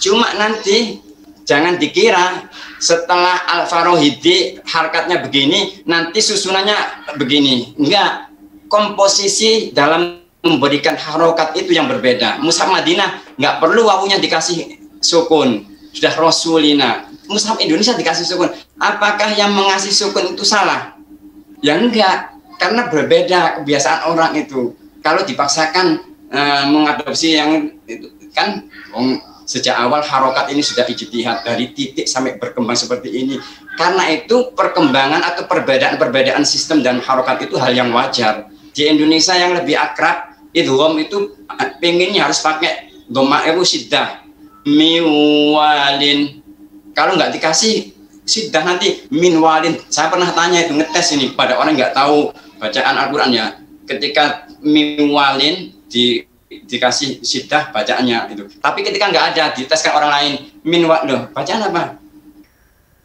Cuma nanti jangan dikira setelah Al-Farahidi harkatnya begini, nanti susunannya begini. Enggak, komposisi dalam memberikan harokat itu yang berbeda. Mushaf Madinah nggak perlu wawunya dikasih sukun, sudah Rasulina. Mushaf Indonesia dikasih sukun. Apakah yang mengasih sukun itu salah? Ya enggak, karena berbeda kebiasaan orang itu. Kalau dipaksakan mengadopsi yang itu kan sejak awal harokat ini sudah ijtihad dari titik sampai berkembang seperti ini. Karena itu perkembangan atau perbedaan sistem dan harokat itu hal yang wajar. Di Indonesia yang lebih akrab idgham itu pengennya harus pakai dhamma syiddah miwalin. Kalau nggak dikasih syiddah nanti minwalin. Saya pernah tanya itu ngetes ini pada orang nggak tahu bacaan Al-Qur'an ya. Ketika miwalin dikasih syiddah bacaannya itu. Tapi ketika nggak ada diteskan orang lain minwal loh bacaan apa?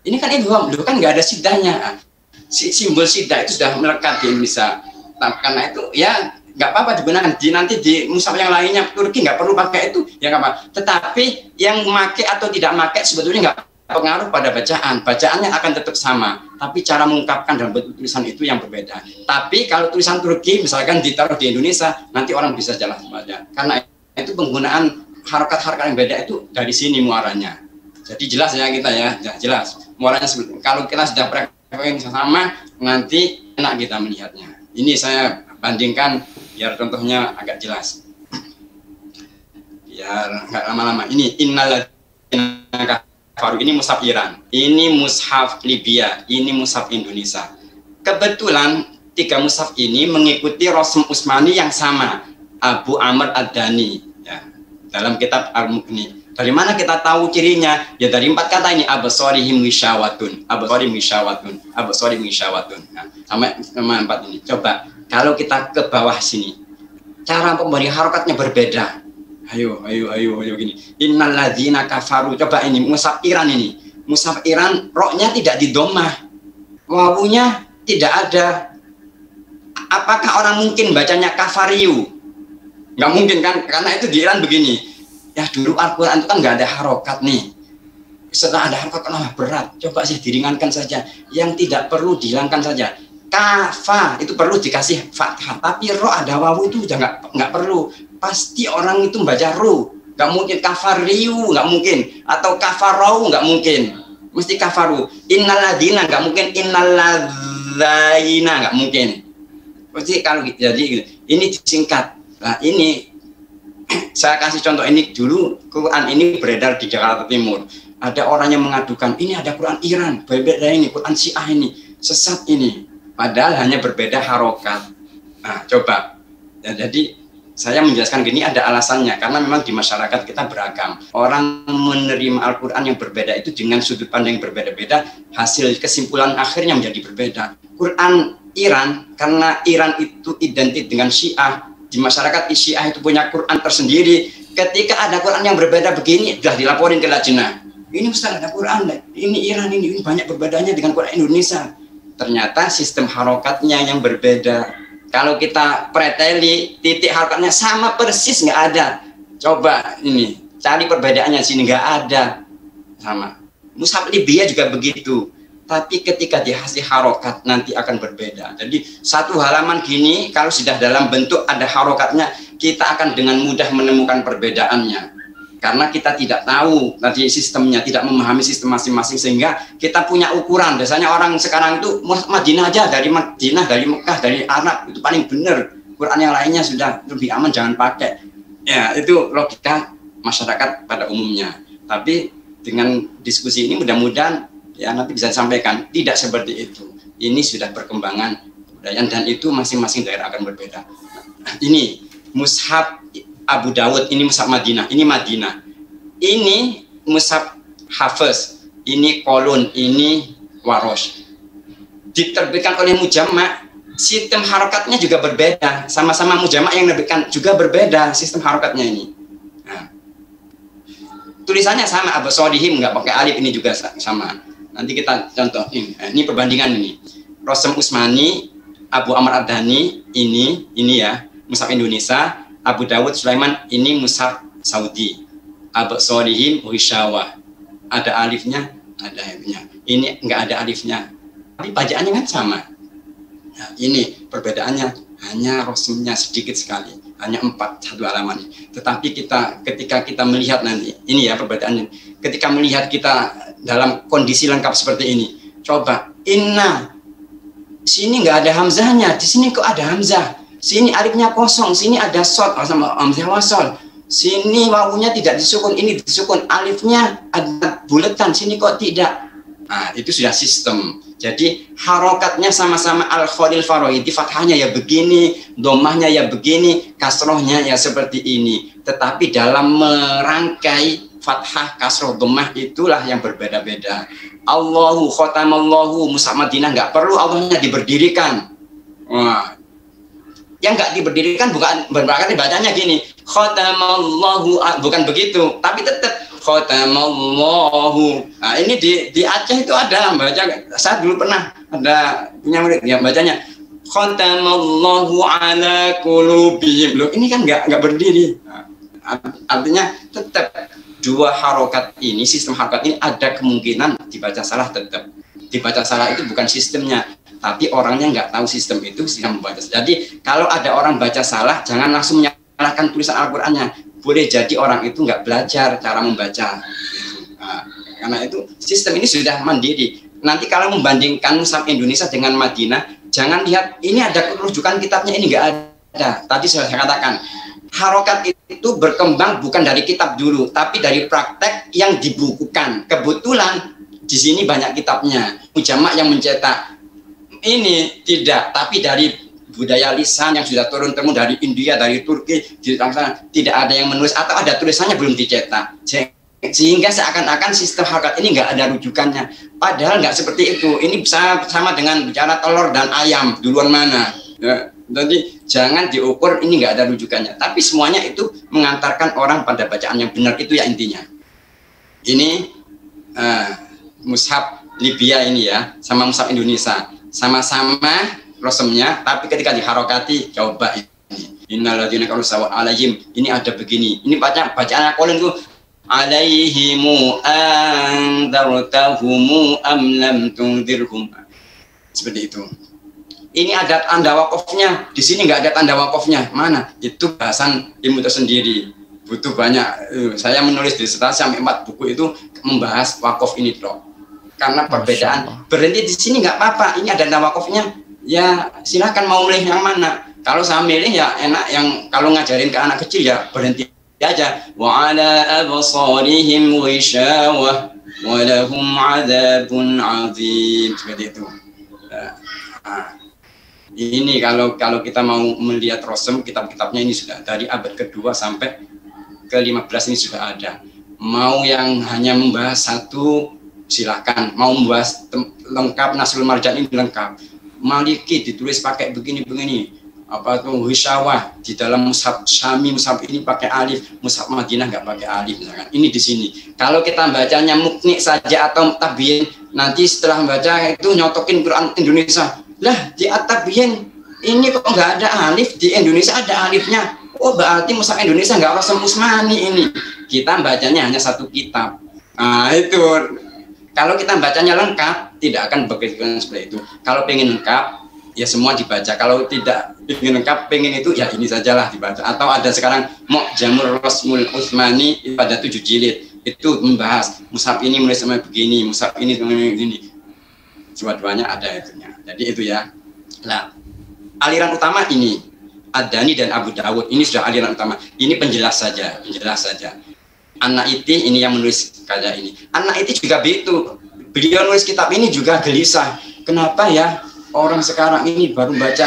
Ini kan idgham loh kan nggak ada syiddahnya. Simbol syiddah itu sudah melekat di Indonesia. Nah, karena itu ya nggak apa-apa digunakan nanti di mushaf yang lainnya Turki nggak perlu pakai itu ya nggak apa. Tetapi yang make atau tidak make sebetulnya nggak pengaruh pada bacaannya akan tetap sama, tapi cara mengungkapkan dalam bentuk tulisan itu yang berbeda. Tapi kalau tulisan Turki misalkan ditaruh di Indonesia nanti orang bisa jelas baca, karena itu penggunaan harokat-harokat yang beda itu dari sini muaranya. Jadi jelas ya kita ya jelas muaranya. Kalau kita sudah frekuensi sama nanti enak kita melihatnya. Ini saya bandingkan biar contohnya agak jelas, biar nggak lama-lama. Ini innalladzina kafaru, ini mushaf Iran, ini mushaf Libya, ini mushaf Indonesia. Kebetulan 3 mushaf ini mengikuti Rosem Utsmani yang sama, Abu Amr Ad-Dani ya, dalam kitab Al-Mughni. Dari mana kita tahu cirinya? Ya dari 4 kata ini, absorihim wisyawatun, absorihim wisyawatun, absorihim wisyawatun. Nah, sama 4 ini. Coba kalau kita ke bawah sini, cara pemberi harokatnya berbeda. Ayo gini. Innalladzina kafaru. Coba ini mushaf Iran ini. Mushaf Iran roknya tidak di dhammah. Wawunya tidak ada. Apakah orang mungkin bacanya kafariyu? Nggak mungkin kan? Karena itu di Iran begini. Ya dulu Al-Qur'an itu kan nggak ada harokat nih. Setelah ada harokat kan berat. Coba sih diringankan saja. Yang tidak perlu dihilangkan saja. Kafa itu perlu dikasih fathah. Tapi ro ada wawu itu udah nggak perlu. Pasti orang itu membaca ru, nggak mungkin kafariu, nggak mungkin, atau kafarau nggak mungkin, mesti kafaru. Innalladzina nggak mungkin, innalladzaina nggak mungkin. Pasti kalau jadi ini disingkat. Nah ini saya kasih contoh ini dulu. Quran ini beredar di Jakarta Timur. Ada orang yang mengadukan ini ada Quran Iran, berbeda ini Quran Syiah ini sesat ini. Padahal hanya berbeda harokat. Nah coba. Ya, jadi saya menjelaskan gini ada alasannya, karena memang di masyarakat kita beragam. Orang menerima Al-Quran yang berbeda itu dengan sudut pandang yang berbeda-beda, hasil kesimpulan akhirnya menjadi berbeda. Quran Iran, karena Iran itu identik dengan Syiah, di masyarakat Syiah itu punya Quran tersendiri, Ketika ada Quran yang berbeda begini, sudah dilaporin ke lajnah. Ini Ustaz ada Quran, ini Iran, ini banyak perbedaannya dengan Quran Indonesia. Ternyata sistem harokatnya yang berbeda. Kalau kita preteli, titik harokatnya sama persis, nggak ada. Coba ini, cari perbedaannya sini, nggak ada. Sama. Mushaf Libya juga begitu. Tapi ketika dikasih harokat nanti akan berbeda. Jadi satu halaman gini, kalau sudah dalam bentuk ada harokatnya, kita akan dengan mudah menemukan perbedaannya. Karena kita tidak tahu tadi sistemnya, tidak memahami sistem masing-masing, sehingga kita punya ukuran. Biasanya orang sekarang itu Madinah aja, dari Madinah, dari Mekah, dari Arab, itu paling benar. Quran yang lainnya sudah lebih aman, jangan pakai. Ya, itu logika masyarakat pada umumnya. Tapi dengan diskusi ini mudah-mudahan ya nanti bisa disampaikan, tidak seperti itu. Ini sudah perkembangan kebudayaan dan itu masing-masing daerah akan berbeda. Ini Mushaf Abu Dawud, ini Mushaf Madinah, ini Madinah. Ini Mushaf Hafiz, ini Kolun, ini Warosh. Diterbitkan oleh Mujamma, sistem harokatnya juga berbeda. Sama-sama Mujamma yang menerbitkan juga berbeda sistem harokatnya ini. Nah, tulisannya sama, Abu Sodihim nggak pakai alif, ini juga sama. Nanti kita contoh ini perbandingan ini. Rosem Usmani, Abu Amr Adhani, ini ya Mushaf Indonesia. Abu Dawud Sulaiman, ini Mushaf Saudi. Abu Sodihim Uishawah, ada alifnya, ada alifnya. Ini nggak ada alifnya, tapi bacaannya kan sama. Nah, ini perbedaannya hanya rosemnya sedikit sekali, hanya 4 satu halaman. Tetapi ketika kita melihat nanti, ini ya perbedaannya. Ketika melihat kita dalam kondisi lengkap seperti ini, coba inna, sini nggak ada hamzahnya, di sini kok ada hamzah. Sini alifnya kosong, sini ada shot sama hamzah wasol. Sini wawunya tidak disukun, ini disukun. Alifnya ada buletan, sini kok tidak. Nah, itu sudah sistem. Jadi harokatnya sama-sama al-khalil faroidi, fathahnya ya begini, domahnya ya begini, kasrohnya ya seperti ini. Tetapi dalam merangkai fathah, kasroh, domah itulah yang berbeda-beda. Allahu khotamallahu, Mushaf Madinah nggak perlu Allahnya diberdirikan. Wah, yang nggak diberdirikan bukan berarti bacanya gini, khotamallahu, bukan begitu, tapi tetap khotamallahu. Nah, ini di Aceh itu ada baca, saya dulu pernah ada punya murid yang bacanya khotamallahu ala qulubihim. Loh, ini kan nggak berdiri. Nah, artinya tetap dua harokat ini, sistem harokat ini ada kemungkinan dibaca salah. Tetap dibaca salah itu bukan sistemnya, tapi orangnya nggak tahu sistem itu sehingga membaca. Jadi kalau ada orang baca salah, jangan langsung menyalahkan tulisan Al-Qur'annya. Boleh jadi orang itu nggak belajar cara membaca. Nah, karena itu sistem ini sudah mandiri. Nanti kalau membandingkan Mushaf Indonesia dengan Madinah, jangan lihat ini ada rujukan kitabnya, ini nggak ada. Tadi saya katakan, harokat itu berkembang bukan dari kitab dulu, tapi dari praktek yang dibukukan. Kebetulan di sini banyak kitabnya, Mujamma yang mencetak. Ini tidak, tapi dari budaya lisan yang sudah turun-temurun dari India, dari Turki, tidak ada yang menulis atau ada tulisannya belum dicetak. Sehingga seakan-akan sistem harokat ini nggak ada rujukannya. Padahal nggak seperti itu. Ini sama dengan bicara telur dan ayam, duluan mana? Ya, jadi jangan diukur ini nggak ada rujukannya. Tapi semuanya itu mengantarkan orang pada bacaan yang benar, itu ya intinya. Ini Mushaf Libya ini ya, sama Mushaf Indonesia. Sama-sama rosemnya, tapi ketika diharokati, coba ini. Innalladzina qalu sawa alaihim, ini ada begini. Ini bacaan Al-Qur'an itu alaihimu andartahumu am lam tundirhum. Seperti itu. Ini ada tanda wakofnya, di sini nggak ada tanda wakofnya. Mana? Itu bahasan ilmu tersendiri. Butuh banyak. Saya menulis disertasi sampai 4 buku itu membahas wakof ini, Bro. Karena perbedaan. Berhenti di sini nggak apa-apa. Ini ada tanda wakofnya. Ya silakan mau milih yang mana. Kalau saya milih ya enak yang kalau ngajarin ke anak kecil ya berhenti aja. Wa ala absarihim ghishawah wa lahum 'adzabun 'adzim. Seperti itu. Ini kalau kita mau melihat rosem, kitab-kitabnya ini sudah dari abad kedua sampai ke-15 ini sudah ada. Mau yang hanya membahas satu silakan, mau membahas lengkap Nasrul Marjan ini lengkap. Maliki ditulis pakai begini-begini. apa tuh Hisyawah di dalam mushaf Syami, mushaf ini pakai alif, mushaf Madinah nggak pakai alif misalkan. Ini di sini. Kalau kita bacanya mukni saja atau tabiin, nanti setelah baca itu nyotokin Quran Indonesia. Lah di tabiin ini kok nggak ada alif, di Indonesia ada alifnya. Oh berarti mushaf Indonesia nggak Rasul Usmani ini. Kita bacanya hanya satu kitab. Nah itu. Kalau kita bacanya lengkap, tidak akan begitu seperti itu. Kalau pengen lengkap, ya semua dibaca. Kalau tidak ingin lengkap, pengen itu ya ini sajalah dibaca. Atau ada sekarang Mu'jamur Rasmul Utsmani pada 7 jilid itu membahas mushaf ini mulai sama begini, mushaf ini begini. Dua-duanya ada itunya. Jadi itu ya. Nah, aliran utama ini Ad-Dani dan Abu Dawud ini sudah aliran utama. Ini penjelas saja, penjelas saja. An-Naiti ini yang menulis karya ini. An-Naiti juga begitu. Beliau nulis kitab ini juga gelisah. Kenapa ya? Orang sekarang ini baru baca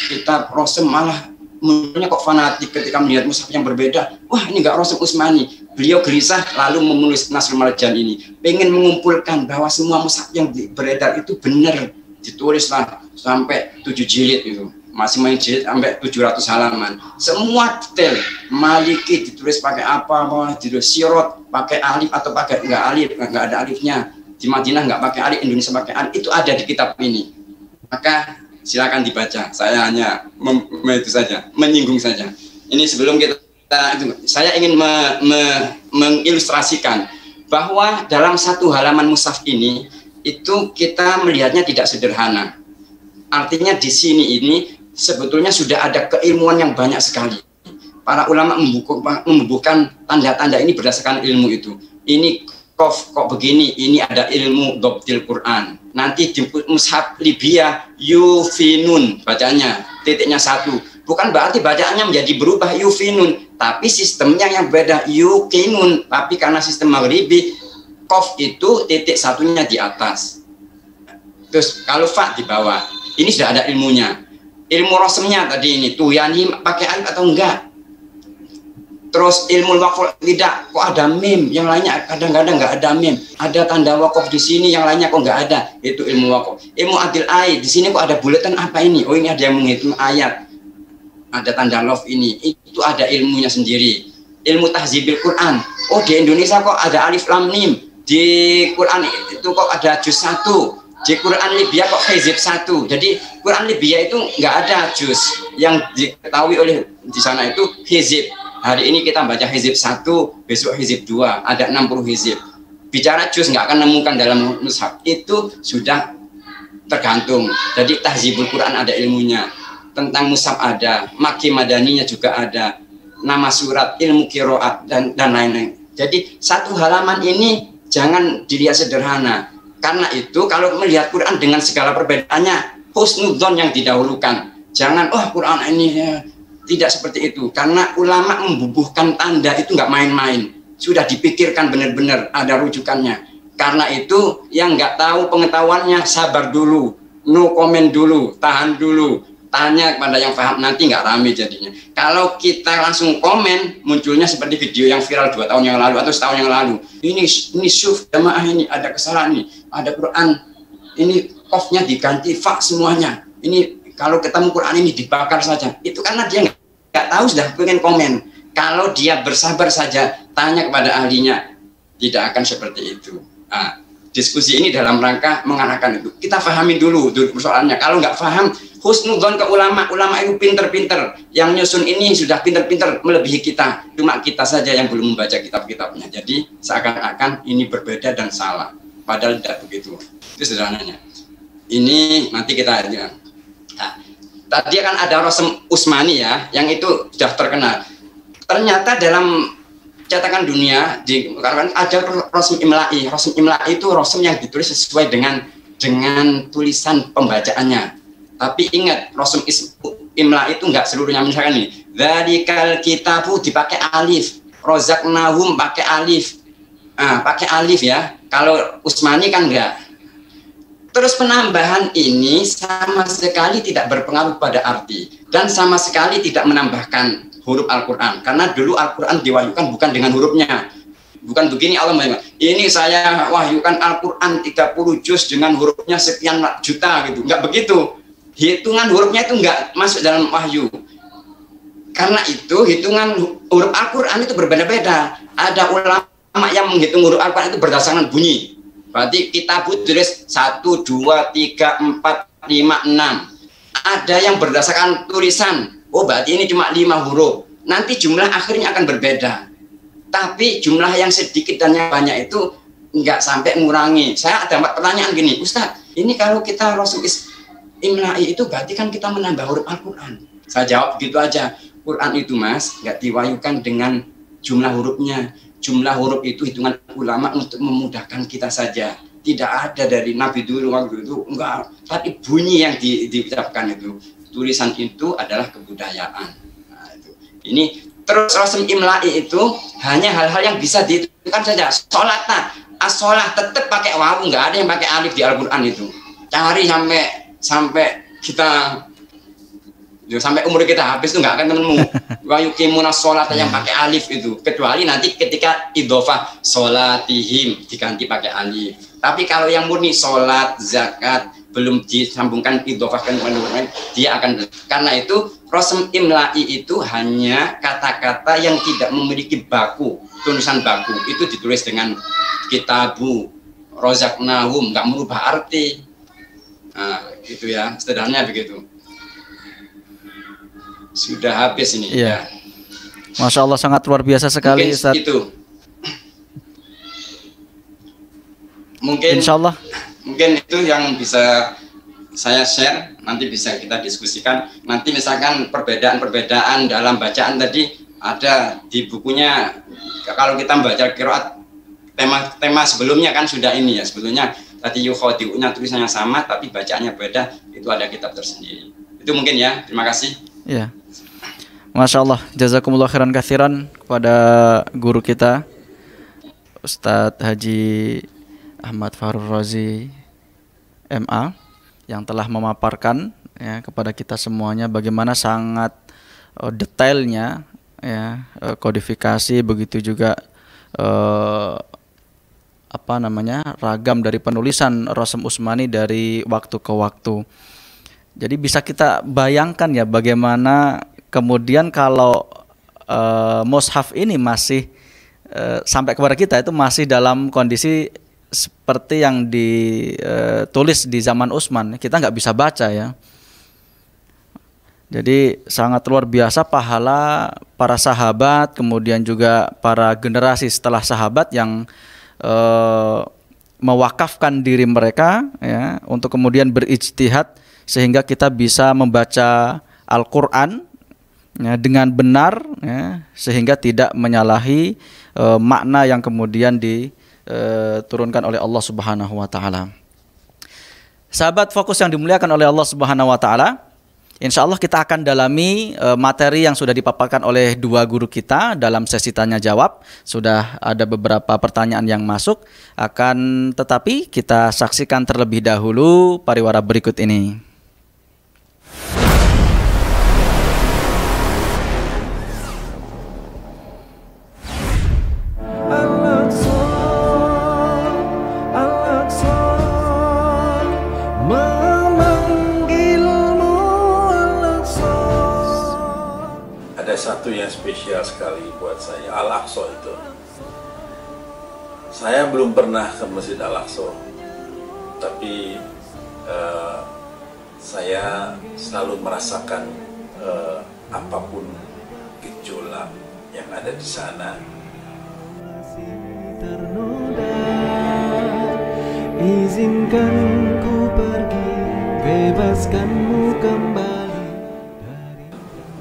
kitab Rasul malah munculnya kok fanatik ketika melihat mushaf yang berbeda. Wah ini nggak Rasul Utsmani. Beliau gelisah lalu menulis Nasrul Marjan ini. Pengen mengumpulkan bahwa semua mushaf yang beredar itu benar. Ditulislah sampai 7 jilid itu. Masing-masing jilid sampai 700 halaman. Semua detail. Maliki ditulis pakai apa, ditulis sirot pakai alif atau pakai nggak alif, nggak ada alifnya. Di Madinah nggak pakai alif, Indonesia pakai alif. Itu ada di kitab ini. Maka silakan dibaca. Saya hanya itu saja, menyinggung saja. Ini sebelum kita saya ingin mengilustrasikan bahwa dalam satu halaman mushaf ini itu kita melihatnya tidak sederhana. Artinya di sini ini sebetulnya sudah ada keilmuan yang banyak sekali. Para ulama membubuhkan tanda-tanda ini berdasarkan ilmu itu. Ini kok begini, ini ada ilmu Dobtil Quran. Nanti di mushaf Libya Yufinun bacanya, titiknya 1. Bukan berarti bacaannya menjadi berubah Yufinun, tapi sistemnya yang beda Yukinun. Tapi karena sistem Maghribi, Kof itu titik 1-nya di atas. Terus kalau Fa di bawah. Ini sudah ada ilmunya. Ilmu rosemnya tadi ini, tuyani pakai alif atau enggak. Terus ilmu wakaf tidak, kok ada mim, yang lainnya kadang-kadang enggak ada mim. Ada tanda wakaf di sini, yang lainnya kok enggak ada. Itu ilmu wakaf. Ilmu adil ayat, di sini kok ada bulatan apa ini? Oh ini ada yang menghitung ayat. Ada tanda love ini, itu ada ilmunya sendiri. Ilmu tahzibil Quran. Oh di Indonesia kok ada alif lam mim. Di Quran itu kok ada juz 1. Di Quran Libya kok hizib 1. Jadi Quran Libya itu nggak ada juz. Yang diketahui oleh di sana itu hizib. Hari ini kita baca hizib 1, besok hizib 2. Ada 60 hizib. Bicara juz nggak akan nemukan dalam mushaf. Itu sudah tergantung. Jadi tahzibul Quran ada ilmunya. Tentang mushaf ada. Maki madaninya juga ada. Nama surat, ilmu qiraat dan lain-lain. Jadi satu halaman ini jangan dilihat sederhana. Karena itu kalau melihat Quran dengan segala perbedaannya, husnudzon yang didahulukan. Jangan, Quran ini ya. Tidak seperti itu. Karena ulama membubuhkan tanda itu nggak main-main. Sudah dipikirkan benar-benar ada rujukannya. Karena itu yang nggak tahu pengetahuannya sabar dulu, no comment dulu, tahan dulu. Tanya kepada yang paham, nanti nggak rame jadinya. Kalau kita langsung komen, munculnya seperti video yang viral 2 tahun yang lalu atau setahun yang lalu. Ini syuf jamaah ini ada kesalahan nih, ada Quran ini qafnya diganti fa semuanya. Ini kalau ketemu Quran ini dibakar saja. Itu karena dia nggak tahu sudah pengen komen. Kalau dia bersabar saja, tanya kepada ahlinya, tidak akan seperti itu. Nah, diskusi ini dalam rangka mengarahkan itu. Kita pahami dulu persoalannya. Kalau nggak paham, husnudzon ke ulama. Ulama itu pinter-pinter. Yang nyusun ini sudah pinter-pinter melebihi kita. Cuma kita saja yang belum membaca kitab-kitabnya. Jadi seakan-akan ini berbeda dan salah. Padahal tidak begitu. Itu sederhananya. Ini nanti kita lihat. Nah, tadi kan ada Rasul Utsmani ya, yang itu sudah terkenal. Ternyata dalam cetakan dunia ada Rasul Imla'i. Rasul Imla'i itu rasul yang ditulis sesuai dengan tulisan pembacaannya. Tapi ingat, Rasul Imla'i itu enggak seluruhnya. Misalkan nih, dzalikal kitabu dipakai alif, rozaqnahum pakai alif. Pakai alif ya. Kalau Utsmani kan enggak. Terus penambahan ini sama sekali tidak berpengaruh pada arti dan sama sekali tidak menambahkan huruf Al-Quran. Karena dulu Al-Quran diwahyukan bukan dengan hurufnya. Bukan begini Allah mengatakan, ini saya wahyukan Al-Quran 30 juz dengan hurufnya sekian juta gitu. Enggak begitu. hitungan hurufnya itu enggak masuk dalam wahyu. Karena itu hitungan huruf Al-Quran itu berbeda-beda. Ada ulama yang menghitung huruf Al-Quran itu berdasarkan bunyi. Berarti kitab tulis 1, 2, 3, 4, 5, 6. Ada yang berdasarkan tulisan. Oh berarti ini cuma 5 huruf. Nanti jumlah akhirnya akan berbeda. Tapi jumlah yang sedikit dan yang banyak itu nggak sampai mengurangi. Saya ada pertanyaan gini, Ustadz, ini kalau kita Rasul Imla'i itu berarti kan kita menambah huruf Al-Quran. Saya jawab begitu aja. Quran itu mas nggak diwahyukan dengan jumlah hurufnya. Jumlah huruf itu hitungan ulama untuk memudahkan kita saja. Tidak ada dari Nabi dulu waktu itu enggak. Tapi bunyi yang diucapkan itu, tulisan itu adalah kebudayaan. Nah, itu. Ini terus Rasul Imla'i itu hanya hal-hal yang bisa dihitungkan saja. Sholat, as-sholat tetap pakai wawu, nggak ada yang pakai alif di Al-Quran itu. Cari sampai kita sampai umur kita habis itu nggak akan temenmu wa yuqimuna sholata yang pakai alif itu, kecuali nanti ketika idhofah sholatihim diganti pakai alif. Tapi kalau yang murni sholat, zakat belum disambungkan idhofahkan dia akan. Karena itu Rasul Imla'i itu hanya kata-kata yang tidak memiliki baku, tulisan baku itu ditulis dengan kitabu rozaknahum, nggak merubah arti. Nah gitu ya, sederhananya begitu. Sudah habis ini. Iya. Ya. Masya Allah, sangat luar biasa sekali. Mungkin Ustaz. Mungkin Insya Allah. Mungkin itu yang bisa saya share. Nanti bisa kita diskusikan. Nanti misalkan perbedaan dalam bacaan tadi ada di bukunya. Kalau kita membaca qiraat tema sebelumnya kan sudah ini ya. Sebelumnya tadi yukhadi'unya tulisannya sama tapi bacaannya beda. Itu ada kitab tersendiri. Itu mungkin ya. Terima kasih. Ya. Masya Allah, jazakumullah khairan katsiran kepada guru kita Ustadz Haji Ahmad Fahrur Razi MA yang telah memaparkan ya kepada kita semuanya bagaimana sangat detailnya ya kodifikasi, begitu juga ragam dari penulisan Rasul Utsmani dari waktu ke waktu. Jadi bisa kita bayangkan ya bagaimana kemudian kalau mushaf ini masih sampai kepada kita itu masih dalam kondisi seperti yang ditulis di zaman Utsman, kita nggak bisa baca ya. Jadi sangat luar biasa pahala para sahabat, kemudian juga para generasi setelah sahabat yang mewakafkan diri mereka ya untuk kemudian berijtihad sehingga kita bisa membaca Al-Quran ya, dengan benar ya, sehingga tidak menyalahi makna yang kemudian diturunkan oleh Allah Subhanahu wa taala. Sahabat Fokus yang dimuliakan oleh Allah Subhanahu wa taala, insya Allah kita akan dalami materi yang sudah dipaparkan oleh dua guru kita dalam sesi tanya jawab. Sudah ada beberapa pertanyaan yang masuk, akan tetapi kita saksikan terlebih dahulu pariwara berikut ini. Satu yang spesial sekali buat saya, Al-Aqsa itu. Saya belum pernah ke Masjid Al-Aqsa, tapi saya selalu merasakan apapun gejolak yang ada di sana. Izinkan ku pergi, bebaskanmu kembali.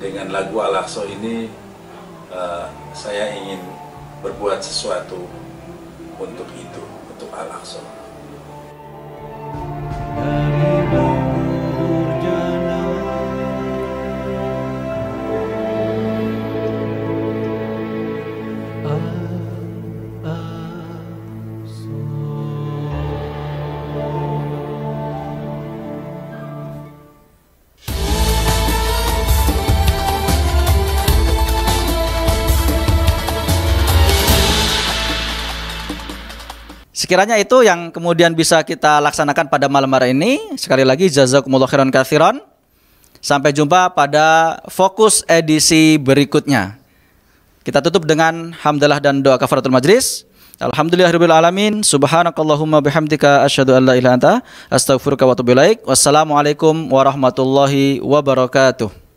Dengan lagu Al-Aqsa ini saya ingin berbuat sesuatu untuk itu, untuk Al-Aqsa. Sekiranya itu yang kemudian bisa kita laksanakan pada malam hari ini. Sekali lagi jazakumullah khairan katsiran. Sampai jumpa pada fokus edisi berikutnya. Kita tutup dengan hamdalah dan doa kafaratul majlis. Alhamdulillahirabbil alamin. Subhanakallahumma bihamdika asyhadu an la ilaha illa anta astaghfiruka wa atubu ilaik. Wassalamualaikum warahmatullahi wabarakatuh.